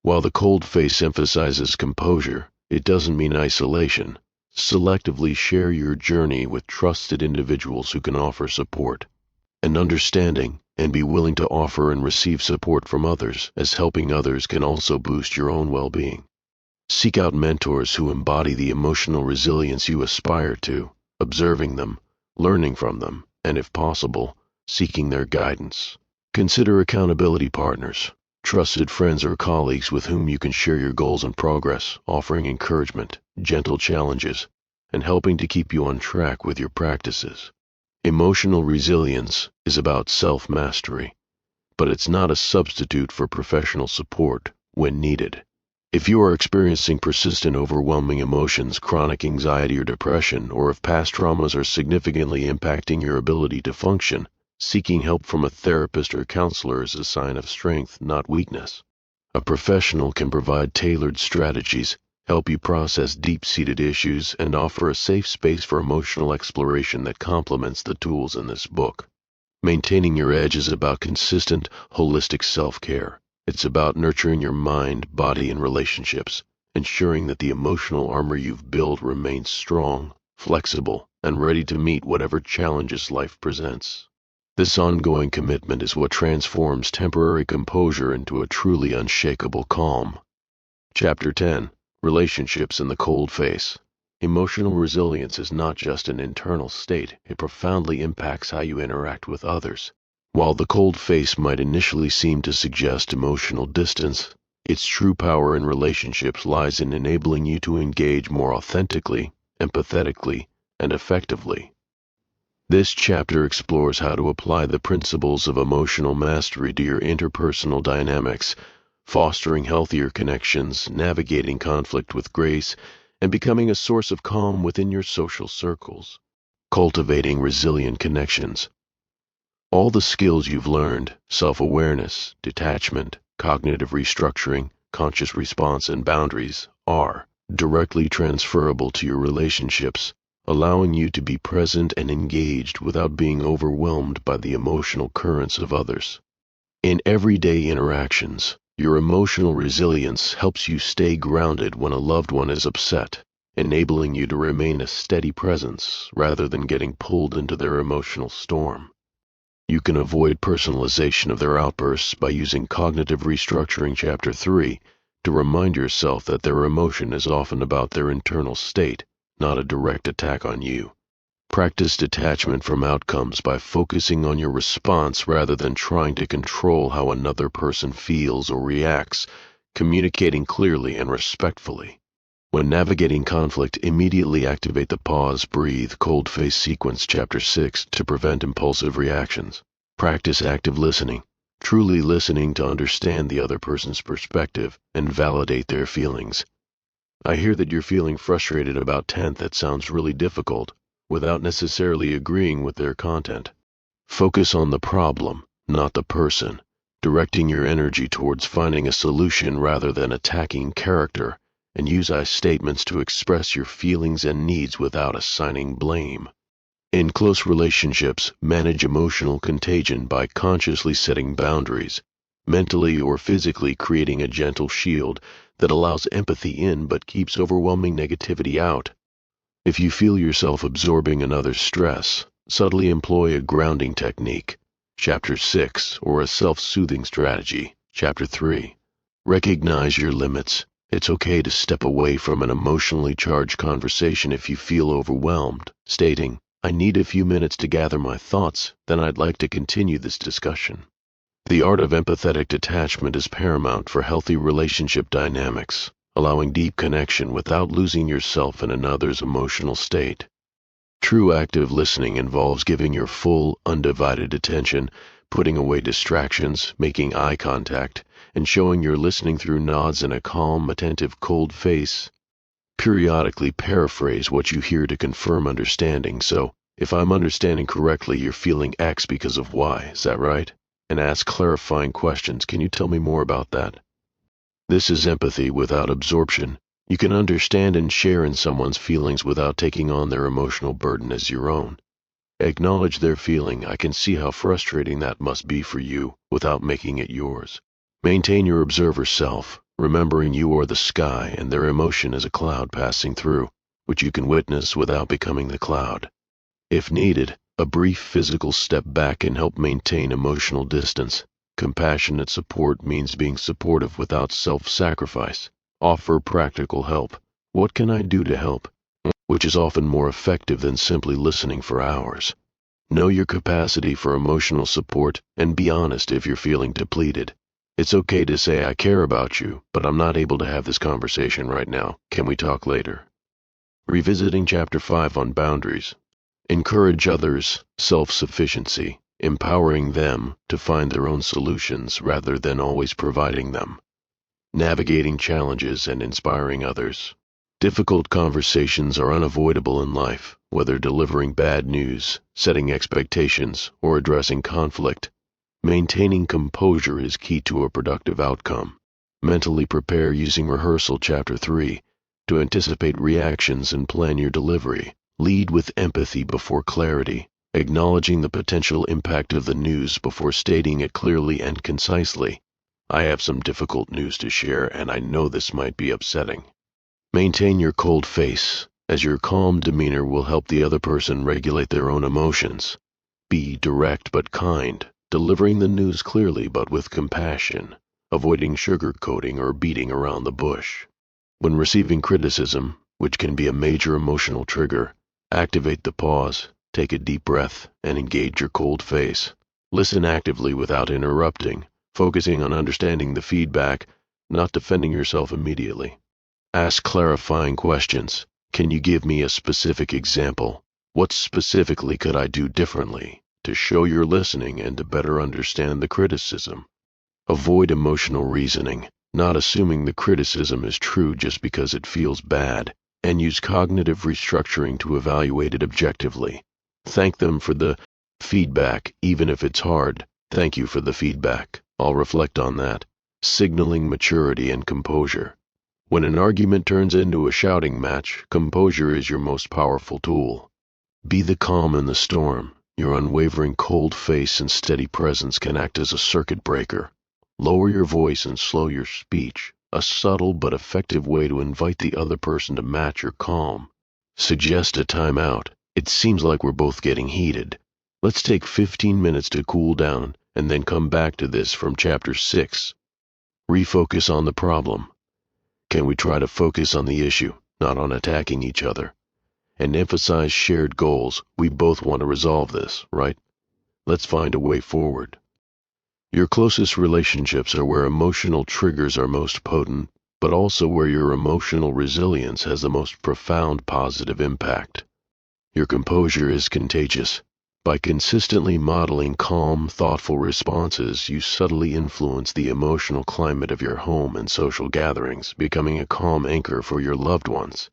While the cold face emphasizes composure, it doesn't mean isolation. Selectively share your journey with trusted individuals who can offer support and understanding, and be willing to offer and receive support from others, as helping others can also boost your own well-being. Seek out mentors who embody the emotional resilience you aspire to, observing them, learning from them, and if possible, seeking their guidance. Consider accountability partners, trusted friends or colleagues with whom you can share your goals and progress, offering encouragement, gentle challenges, and helping to keep you on track with your practices. Emotional resilience is about self-mastery, but it's not a substitute for professional support when needed. If you are experiencing persistent overwhelming emotions, chronic anxiety or depression, or if past traumas are significantly impacting your ability to function, seeking help from a therapist or counselor is a sign of strength, not weakness. A professional can provide tailored strategies, help you process deep-seated issues, and offer a safe space for emotional exploration that complements the tools in this book. Maintaining your edge is about consistent, holistic self-care. It's about nurturing your mind, body, and relationships, ensuring that the emotional armor you've built remains strong, flexible, and ready to meet whatever challenges life presents. This ongoing commitment is what transforms temporary composure into a truly unshakable calm. Chapter 10. Relationships in the Cold Face. Emotional resilience is not just an internal state, it profoundly impacts how you interact with others. While the cold face might initially seem to suggest emotional distance, its true power in relationships lies in enabling you to engage more authentically, empathetically, and effectively. This chapter explores how to apply the principles of emotional mastery to your interpersonal dynamics, fostering healthier connections, navigating conflict with grace, and becoming a source of calm within your social circles. Cultivating resilient connections. All the skills you've learned, self-awareness, detachment, cognitive restructuring, conscious response, and boundaries, are directly transferable to your relationships, allowing you to be present and engaged without being overwhelmed by the emotional currents of others. In everyday interactions, your emotional resilience helps you stay grounded when a loved one is upset, enabling you to remain a steady presence rather than getting pulled into their emotional storm. You can avoid personalization of their outbursts by using Cognitive Restructuring Chapter 3 to remind yourself that their emotion is often about their internal state, not a direct attack on you. Practice detachment from outcomes by focusing on your response rather than trying to control how another person feels or reacts, communicating clearly and respectfully. When navigating conflict, immediately activate the pause, breathe, cold face sequence Chapter 6 to prevent impulsive reactions. Practice active listening, truly listening to understand the other person's perspective and validate their feelings. I hear that you're feeling frustrated about 10th. That sounds really difficult, without necessarily agreeing with their content. Focus on the problem, not the person, directing your energy towards finding a solution rather than attacking character, and use I statements to express your feelings and needs without assigning blame. In close relationships, manage emotional contagion by consciously setting boundaries, mentally or physically creating a gentle shield that allows empathy in but keeps overwhelming negativity out. If you feel yourself absorbing another's stress, subtly employ a grounding technique, Chapter 6, or a self-soothing strategy, Chapter 3. Recognize your limits. It's okay to step away from an emotionally charged conversation if you feel overwhelmed, stating, "I need a few minutes to gather my thoughts, then I'd like to continue this discussion." The art of empathetic detachment is paramount for healthy relationship dynamics, allowing deep connection without losing yourself in another's emotional state. True active listening involves giving your full, undivided attention, putting away distractions, making eye contact, and showing you're listening through nods and a calm, attentive, cold face. Periodically paraphrase what you hear to confirm understanding. So, if I'm understanding correctly, you're feeling X because of Y, is that right? And ask clarifying questions. Can you tell me more about that? This is empathy without absorption. You can understand and share in someone's feelings without taking on their emotional burden as your own. Acknowledge their feeling. I can see how frustrating that must be for you without making it yours. Maintain your observer self, remembering you are the sky and their emotion is a cloud passing through, which you can witness without becoming the cloud. If needed, a brief physical step back can help maintain emotional distance. Compassionate support means being supportive without self-sacrifice. Offer practical help. What can I do to help? Which is often more effective than simply listening for hours. Know your capacity for emotional support and be honest if you're feeling depleted. It's okay to say, "I care about you, but I'm not able to have this conversation right now. Can we talk later?" Revisiting Chapter 5 on boundaries. Encourage others' self-sufficiency, empowering them to find their own solutions rather than always providing them. Navigating challenges and inspiring others. Difficult conversations are unavoidable in life, whether delivering bad news, setting expectations, or addressing conflict. Maintaining composure is key to a productive outcome. Mentally prepare using Rehearsal Chapter 3 to anticipate reactions and plan your delivery. Lead with empathy before clarity, acknowledging the potential impact of the news before stating it clearly and concisely. I have some difficult news to share, and I know this might be upsetting. Maintain your cold face, as your calm demeanor will help the other person regulate their own emotions. Be direct but kind, delivering the news clearly but with compassion, avoiding sugarcoating or beating around the bush. When receiving criticism, which can be a major emotional trigger, activate the pause, take a deep breath, and engage your cold face. Listen actively without interrupting, focusing on understanding the feedback, not defending yourself immediately. Ask clarifying questions. Can you give me a specific example? What specifically could I do differently to show you're listening and to better understand the criticism? Avoid emotional reasoning, not assuming the criticism is true just because it feels bad, and use cognitive restructuring to evaluate it objectively. Thank them for the feedback, even if it's hard. Thank you for the feedback. I'll reflect on that. Signaling maturity and composure. When an argument turns into a shouting match, composure is your most powerful tool. Be the calm in the storm. Your unwavering cold face and steady presence can act as a circuit breaker. Lower your voice and slow your speech, a subtle but effective way to invite the other person to match your calm. Suggest a timeout. It seems like we're both getting heated. Let's take 15 minutes to cool down and then come back to this from Chapter 6. Refocus on the problem. Can we try to focus on the issue, not on attacking each other? And emphasize shared goals. We both want to resolve this, right? Let's find a way forward. Your closest relationships are where emotional triggers are most potent, but also where your emotional resilience has the most profound positive impact. Your composure is contagious. By consistently modeling calm, thoughtful responses, you subtly influence the emotional climate of your home and social gatherings, becoming a calm anchor for your loved ones.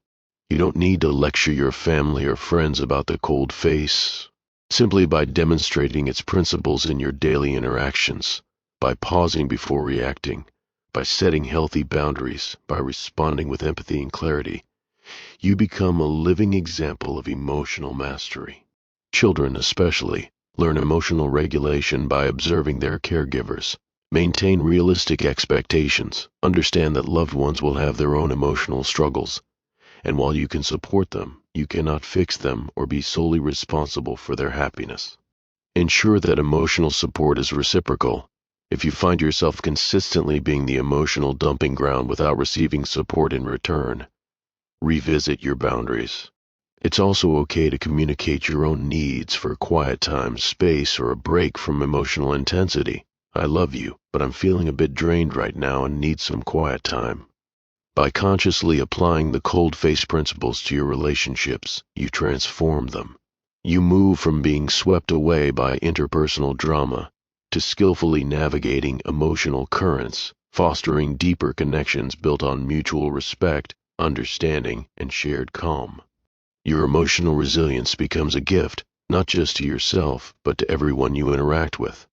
You don't need to lecture your family or friends about the cold face. Simply by demonstrating its principles in your daily interactions, by pausing before reacting, by setting healthy boundaries, by responding with empathy and clarity, you become a living example of emotional mastery. Children especially learn emotional regulation by observing their caregivers. Maintain realistic expectations. Understand that loved ones will have their own emotional struggles. And while you can support them, you cannot fix them or be solely responsible for their happiness. Ensure that emotional support is reciprocal. If you find yourself consistently being the emotional dumping ground without receiving support in return, revisit your boundaries. It's also okay to communicate your own needs for quiet time, space, or a break from emotional intensity. I love you, but I'm feeling a bit drained right now and need some quiet time. By consciously applying the cold face principles to your relationships, you transform them. You move from being swept away by interpersonal drama to skillfully navigating emotional currents, fostering deeper connections built on mutual respect, understanding, and shared calm. Your emotional resilience becomes a gift, not just to yourself, but to everyone you interact with.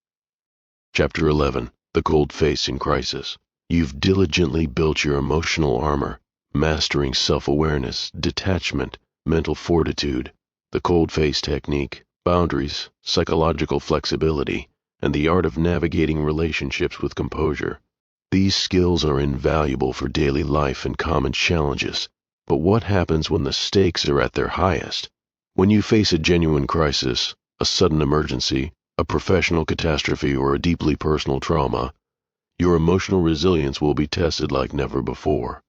Chapter 11. The Cold Face in Crisis. You've diligently built your emotional armor, mastering self-awareness, detachment, mental fortitude, the cold face technique, boundaries, psychological flexibility, and the art of navigating relationships with composure. These skills are invaluable for daily life and common challenges, but what happens when the stakes are at their highest? When you face a genuine crisis, a sudden emergency, a professional catastrophe, or a deeply personal trauma, your emotional resilience will be tested like never before.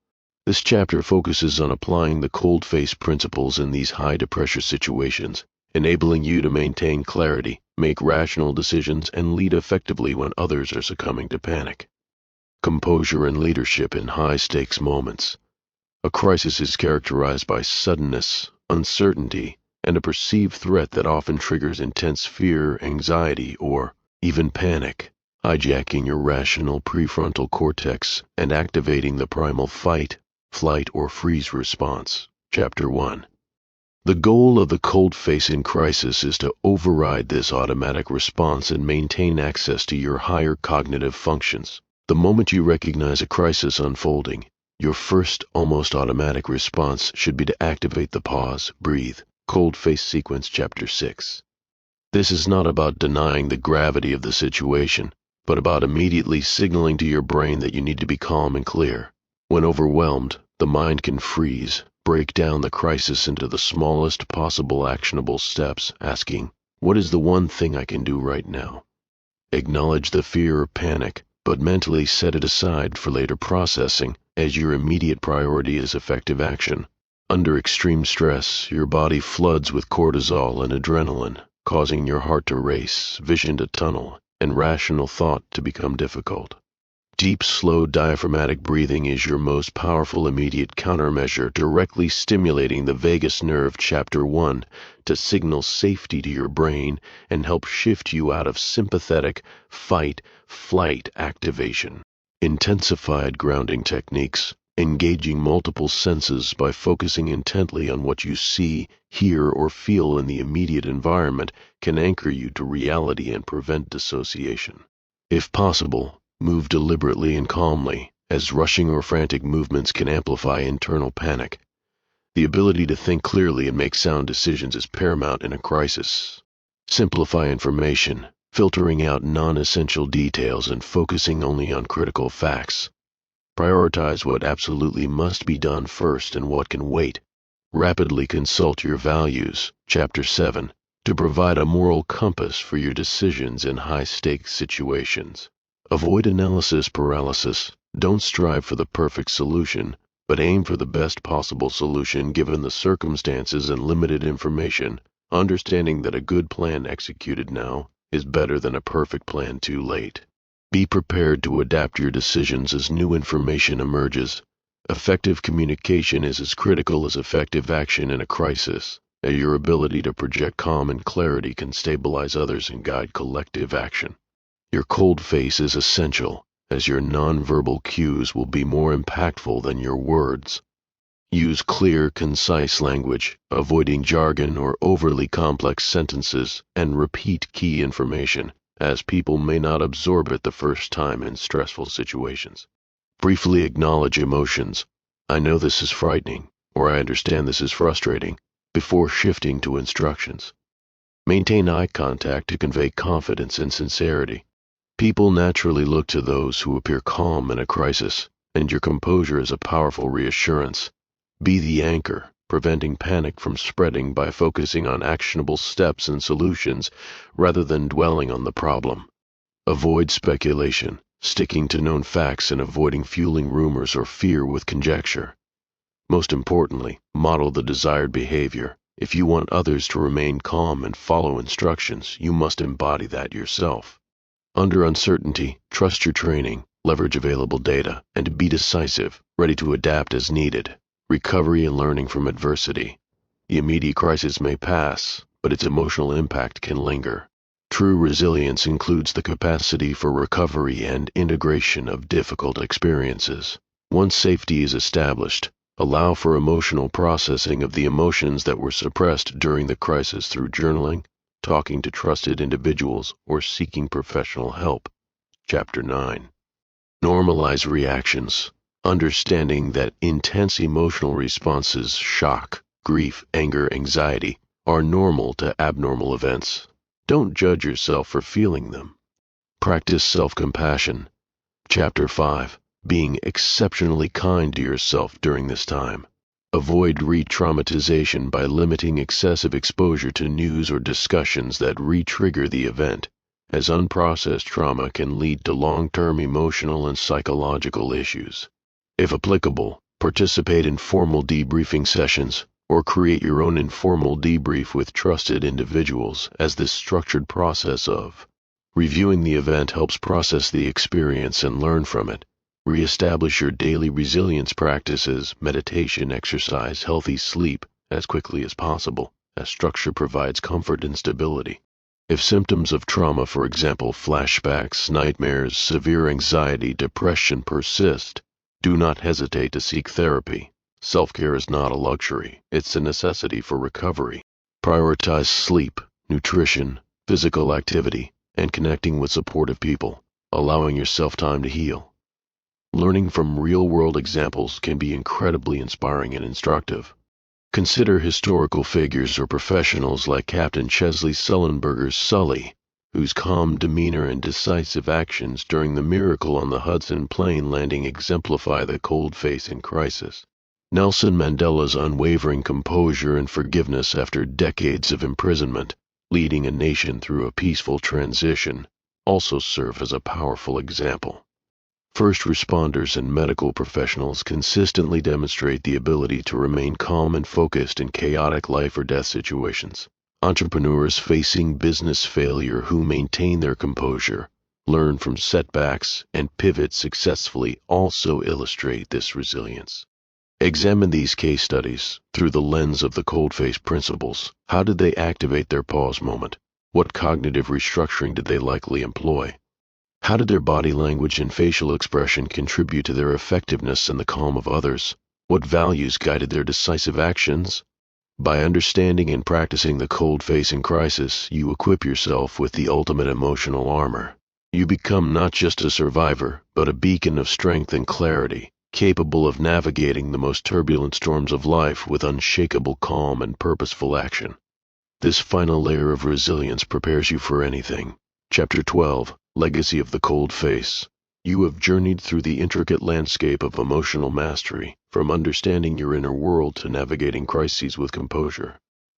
This chapter focuses on applying the cold face principles in these high-pressure situations, enabling you to maintain clarity, make rational decisions, and lead effectively when others are succumbing to panic. Composure and leadership in high-stakes moments. A crisis is characterized by suddenness, uncertainty, and a perceived threat that often triggers intense fear, anxiety, or even panic, hijacking your rational prefrontal cortex and activating the primal fight, flight, or freeze response. Chapter 1. The goal of the cold face in crisis is to override this automatic response and maintain access to your higher cognitive functions. The moment you recognize a crisis unfolding, your first almost automatic response should be to activate the pause, breathe, cold face sequence. Chapter 6. This is not about denying the gravity of the situation, but about immediately signaling to your brain that you need to be calm and clear. When overwhelmed, the mind can freeze, break down the crisis into the smallest possible actionable steps, asking, what is the one thing I can do right now? Acknowledge the fear or panic, but mentally set it aside for later processing, as your immediate priority is effective action. Under extreme stress, your body floods with cortisol and adrenaline, causing your heart to race, vision to tunnel, and rational thought to become difficult. Deep, slow diaphragmatic breathing is your most powerful immediate countermeasure, directly stimulating the vagus nerve, chapter 1, to signal safety to your brain and help shift you out of sympathetic fight-flight activation. Intensified grounding techniques, engaging multiple senses by focusing intently on what you see, hear, or feel in the immediate environment, can anchor you to reality and prevent dissociation. If possible, move deliberately and calmly, as rushing or frantic movements can amplify internal panic. The ability to think clearly and make sound decisions is paramount in a crisis. Simplify information, filtering out non-essential details and focusing only on critical facts. Prioritize what absolutely must be done first and what can wait. Rapidly consult your values, chapter 7, to provide a moral compass for your decisions in high-stakes situations. Avoid analysis paralysis. Don't strive for the perfect solution, but aim for the best possible solution given the circumstances and limited information, understanding that a good plan executed now is better than a perfect plan too late. Be prepared to adapt your decisions as new information emerges. Effective communication is as critical as effective action in a crisis, as your ability to project calm and clarity can stabilize others and guide collective action. Your cold face is essential, as your nonverbal cues will be more impactful than your words. Use clear, concise language, avoiding jargon or overly complex sentences, and repeat key information, as people may not absorb it the first time in stressful situations. Briefly acknowledge emotions. I know this is frightening, or I understand this is frustrating, before shifting to instructions. Maintain eye contact to convey confidence and sincerity. People naturally look to those who appear calm in a crisis, and your composure is a powerful reassurance. Be the anchor, preventing panic from spreading by focusing on actionable steps and solutions rather than dwelling on the problem. Avoid speculation, sticking to known facts and avoiding fueling rumors or fear with conjecture. Most importantly, model the desired behavior. If you want others to remain calm and follow instructions, you must embody that yourself. Under uncertainty, trust your training, leverage available data, and be decisive, ready to adapt as needed. Recovery and learning from adversity. The immediate crisis may pass, but its emotional impact can linger. True resilience includes the capacity for recovery and integration of difficult experiences. Once safety is established, allow for emotional processing of the emotions that were suppressed during the crisis through journaling, talking to trusted individuals, or seeking professional help. Chapter 9. Normalize reactions. Understanding that intense emotional responses, shock, grief, anger, anxiety, are normal to abnormal events. Don't judge yourself for feeling them. Practice self-compassion. Chapter 5. Being exceptionally kind to yourself during this time. Avoid re-traumatization by limiting excessive exposure to news or discussions that re-trigger the event, as unprocessed trauma can lead to long-term emotional and psychological issues. If applicable, participate in formal debriefing sessions, or create your own informal debrief with trusted individuals, as this structured process of reviewing the event helps process the experience and learn from it. Reestablish your daily resilience practices, meditation, exercise, healthy sleep, as quickly as possible, as structure provides comfort and stability. If symptoms of trauma, for example, flashbacks, nightmares, severe anxiety, depression persist, do not hesitate to seek therapy. Self-care is not a luxury, it's a necessity for recovery. Prioritize sleep, nutrition, physical activity, and connecting with supportive people, allowing yourself time to heal. Learning from real-world examples can be incredibly inspiring and instructive. Consider historical figures or professionals like Captain Chesley Sullenberger's Sully, whose calm demeanor and decisive actions during the miracle on the Hudson plane landing exemplify the cold face in crisis. Nelson Mandela's unwavering composure and forgiveness after decades of imprisonment, leading a nation through a peaceful transition, also serve as a powerful example. First responders and medical professionals consistently demonstrate the ability to remain calm and focused in chaotic life or death situations. Entrepreneurs facing business failure who maintain their composure, learn from setbacks, and pivot successfully also illustrate this resilience. Examine these case studies through the lens of the cold-face principles. How did they activate their pause moment? What cognitive restructuring did they likely employ? How did their body language and facial expression contribute to their effectiveness and the calm of others? What values guided their decisive actions? By understanding and practicing the cold face in crisis, you equip yourself with the ultimate emotional armor. You become not just a survivor, but a beacon of strength and clarity, capable of navigating the most turbulent storms of life with unshakable calm and purposeful action. This final layer of resilience prepares you for anything. Chapter 12, Legacy of the Cold Face. You have journeyed through the intricate landscape of emotional mastery, from understanding your inner world to navigating crises with composure.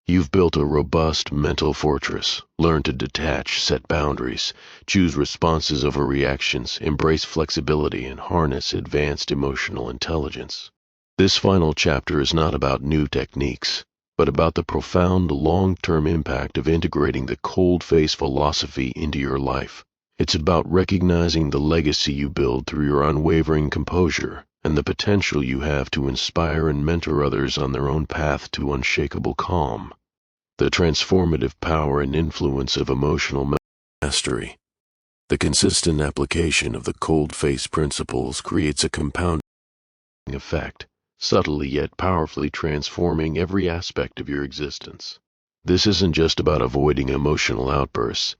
You've built a robust mental fortress, learned to detach, set boundaries, choose responses over reactions, embrace flexibility, and harness advanced emotional intelligence. This final chapter is not about new techniques, but about the profound long-term impact of integrating the cold face philosophy into your life. It's about recognizing the legacy you build through your unwavering composure and the potential you have to inspire and mentor others on their own path to unshakable calm. The transformative power and influence of emotional mastery. The consistent application of the cold face principles creates a compounding effect, subtly yet powerfully transforming every aspect of your existence. This isn't just about avoiding emotional outbursts.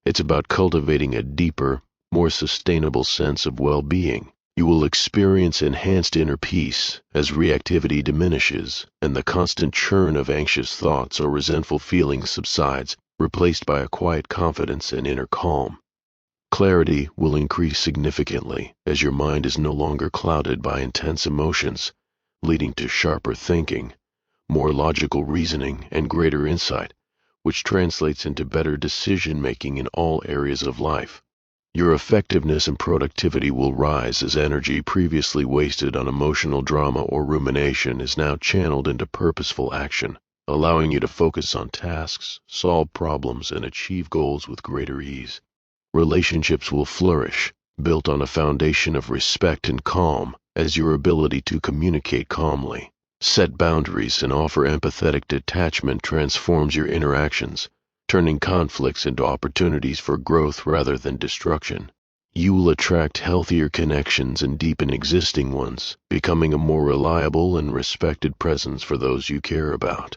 It's about cultivating a deeper, more sustainable sense of well-being. You will experience enhanced inner peace as reactivity diminishes and the constant churn of anxious thoughts or resentful feelings subsides, replaced by a quiet confidence and inner calm. Clarity will increase significantly as your mind is no longer clouded by intense emotions, leading to sharper thinking, more logical reasoning, and greater insight, which translates into better decision-making in all areas of life. Your effectiveness and productivity will rise as energy previously wasted on emotional drama or rumination is now channeled into purposeful action, allowing you to focus on tasks, solve problems, and achieve goals with greater ease. Relationships will flourish, built on a foundation of respect and calm, as your ability to communicate calmly, set boundaries, and offer empathetic detachment transforms your interactions, turning conflicts into opportunities for growth rather than destruction. You will attract healthier connections and deepen existing ones, becoming a more reliable and respected presence for those you care about.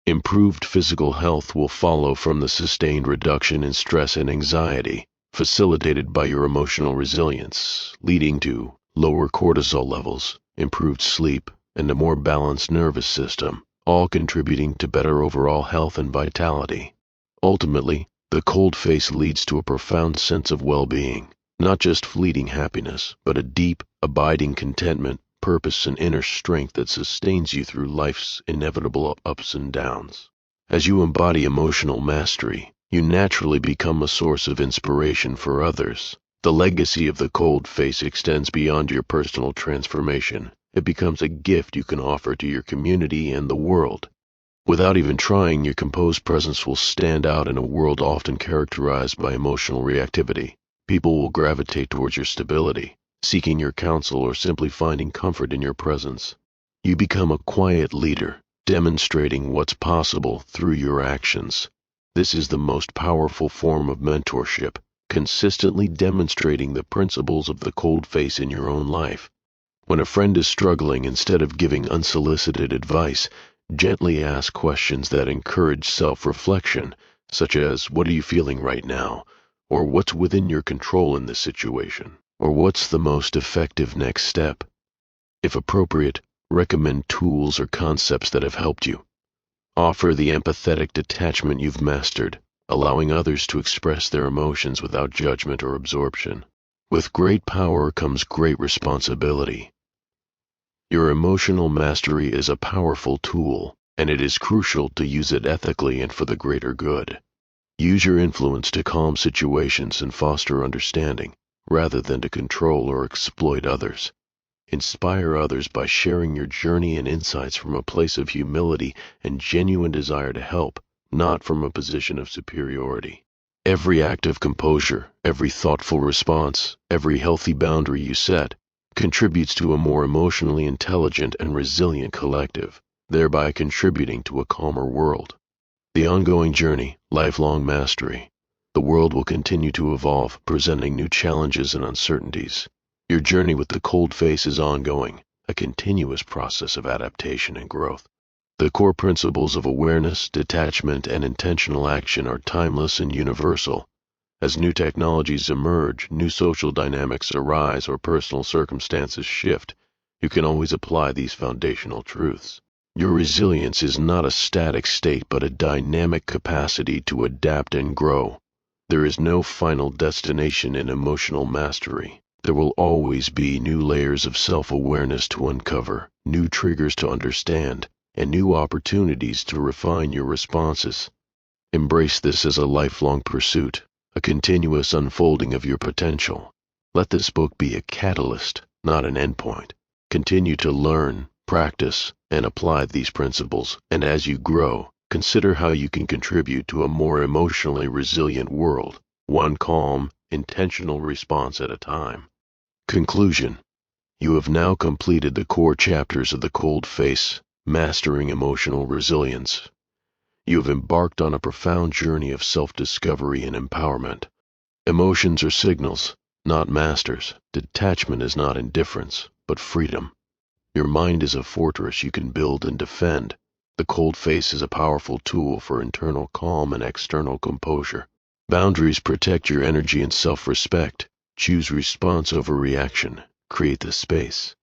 Improved physical health will follow from the sustained reduction in stress and anxiety, facilitated by your emotional resilience, leading to lower cortisol levels, improved sleep, and a more balanced nervous system, all contributing to better overall health and vitality. Ultimately, the cold face leads to a profound sense of well-being, not just fleeting happiness, but a deep, abiding contentment, purpose, and inner strength that sustains you through life's inevitable ups and downs. As you embody emotional mastery, you naturally become a source of inspiration for others. The legacy of the cold face extends beyond your personal transformation. It becomes a gift you can offer to your community and the world. Without even trying, your composed presence will stand out in a world often characterized by emotional reactivity. People will gravitate towards your stability, seeking your counsel or simply finding comfort in your presence. You become a quiet leader, demonstrating what's possible through your actions. This is the most powerful form of mentorship, consistently demonstrating the principles of the cold face in your own life. When a friend is struggling, instead of giving unsolicited advice, gently ask questions that encourage self-reflection, such as, "What are you feeling right now?" Or "What's within your control in this situation?" Or "What's the most effective next step?" If appropriate, recommend tools or concepts that have helped you. Offer the empathetic detachment you've mastered, allowing others to express their emotions without judgment or absorption. With great power comes great responsibility. Your emotional mastery is a powerful tool, and it is crucial to use it ethically and for the greater good. Use your influence to calm situations and foster understanding, rather than to control or exploit others. Inspire others by sharing your journey and insights from a place of humility and genuine desire to help, not from a position of superiority. Every act of composure, every thoughtful response, every healthy boundary you set contributes to a more emotionally intelligent and resilient collective, thereby contributing to a calmer world. The ongoing journey, lifelong mastery. The world will continue to evolve, presenting new challenges and uncertainties. Your journey with the cold face is ongoing, a continuous process of adaptation and growth. The core principles of awareness, detachment, and intentional action are timeless and universal. As new technologies emerge, new social dynamics arise, or personal circumstances shift, you can always apply these foundational truths. Your resilience is not a static state, but a dynamic capacity to adapt and grow. There is no final destination in emotional mastery. There will always be new layers of self-awareness to uncover, new triggers to understand, and new opportunities to refine your responses. Embrace this as a lifelong pursuit, a continuous unfolding of your potential. Let this book be a catalyst, not an endpoint. Continue to learn, practice, and apply these principles, and as you grow, consider how you can contribute to a more emotionally resilient world, one calm, intentional response at a time. Conclusion. You have now completed the core chapters of The Cold Face, Mastering Emotional Resilience. You have embarked on a profound journey of self-discovery and empowerment. Emotions are signals, not masters. Detachment is not indifference, but freedom. Your mind is a fortress you can build and defend. The cold face is a powerful tool for internal calm and external composure. Boundaries protect your energy and self-respect. Choose response over reaction. Create the space.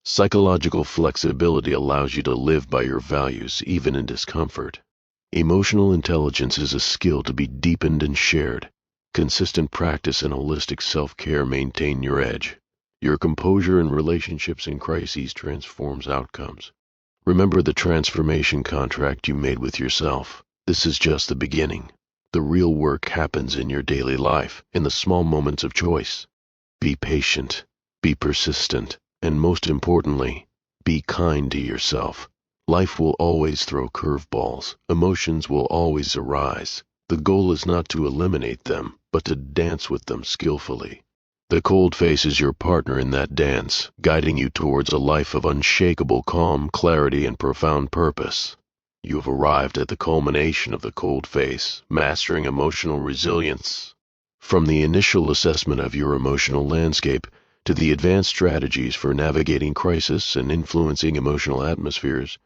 Psychological flexibility allows you to live by your values, even in discomfort. Emotional intelligence is a skill to be deepened and shared. Consistent practice and holistic self-care maintain your edge. Your composure in relationships and crises transforms outcomes. Remember the transformation contract you made with yourself. This is just the beginning. The real work happens in your daily life, in the small moments of choice. Be patient, be persistent, and most importantly, be kind to yourself. Life will always throw curveballs. Emotions will always arise. The goal is not to eliminate them, but to dance with them skillfully. The cold face is your partner in that dance, guiding you towards a life of unshakable calm, clarity, and profound purpose. You have arrived at the culmination of the cold face, mastering emotional resilience. From the initial assessment of your emotional landscape to the advanced strategies for navigating crisis and influencing emotional atmospheres,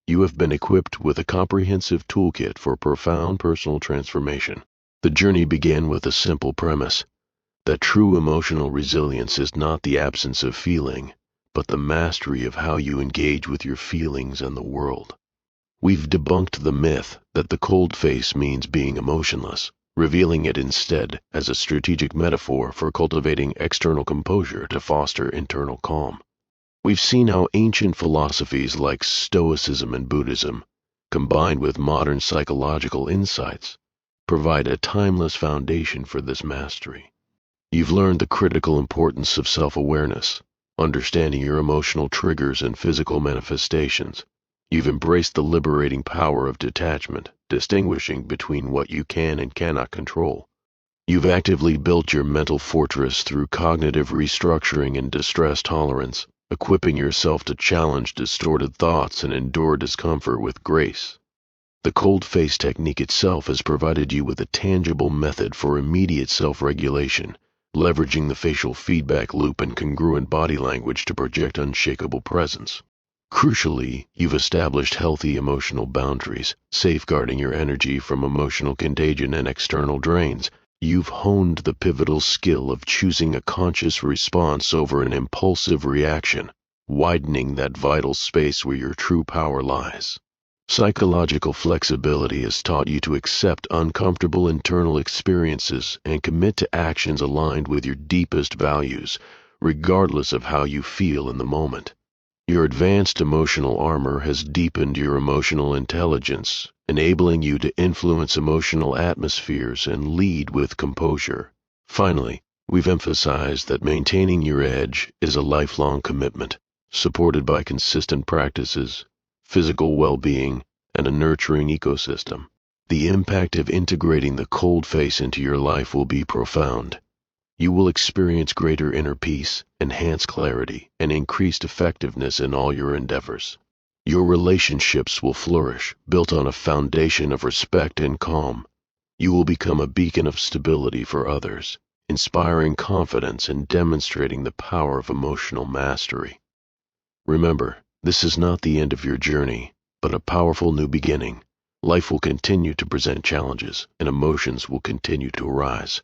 you have been equipped with a comprehensive toolkit for profound personal transformation. The journey began with a simple premise: that true emotional resilience is not the absence of feeling, but the mastery of how you engage with your feelings and the world. We've debunked the myth that the cold face means being emotionless, revealing it instead as a strategic metaphor for cultivating external composure to foster internal calm. We've seen how ancient philosophies like Stoicism and Buddhism, combined with modern psychological insights, provide a timeless foundation for this mastery. You've learned the critical importance of self-awareness, understanding your emotional triggers and physical manifestations. You've embraced the liberating power of detachment, distinguishing between what you can and cannot control. You've actively built your mental fortress through cognitive restructuring and distress tolerance, equipping yourself to challenge distorted thoughts and endure discomfort with grace. The cold face technique itself has provided you with a tangible method for immediate self-regulation, leveraging the facial feedback loop and congruent body language to project unshakable presence. Crucially, you've established healthy emotional boundaries, safeguarding your energy from emotional contagion and external drains. You've honed the pivotal skill of choosing a conscious response over an impulsive reaction, widening that vital space where your true power lies. Psychological flexibility has taught you to accept uncomfortable internal experiences and commit to actions aligned with your deepest values, regardless of how you feel in the moment. Your advanced emotional armor has deepened your emotional intelligence, enabling you to influence emotional atmospheres and lead with composure. Finally, we've emphasized that maintaining your edge is a lifelong commitment, supported by consistent practices, physical well-being, and a nurturing ecosystem. The impact of integrating the cold face into your life will be profound. You will experience greater inner peace, enhanced clarity, and increased effectiveness in all your endeavors. Your relationships will flourish, built on a foundation of respect and calm. You will become a beacon of stability for others, inspiring confidence and demonstrating the power of emotional mastery. Remember, this is not the end of your journey, but a powerful new beginning. Life will continue to present challenges, and emotions will continue to arise.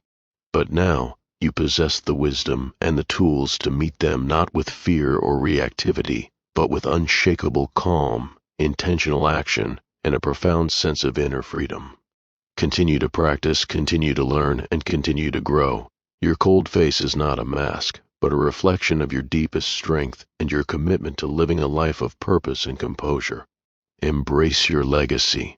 But now, you possess the wisdom and the tools to meet them not with fear or reactivity, but with unshakable calm, intentional action, and a profound sense of inner freedom. Continue to practice, continue to learn, and continue to grow. Your cold face is not a mask, but a reflection of your deepest strength and your commitment to living a life of purpose and composure. Embrace your legacy.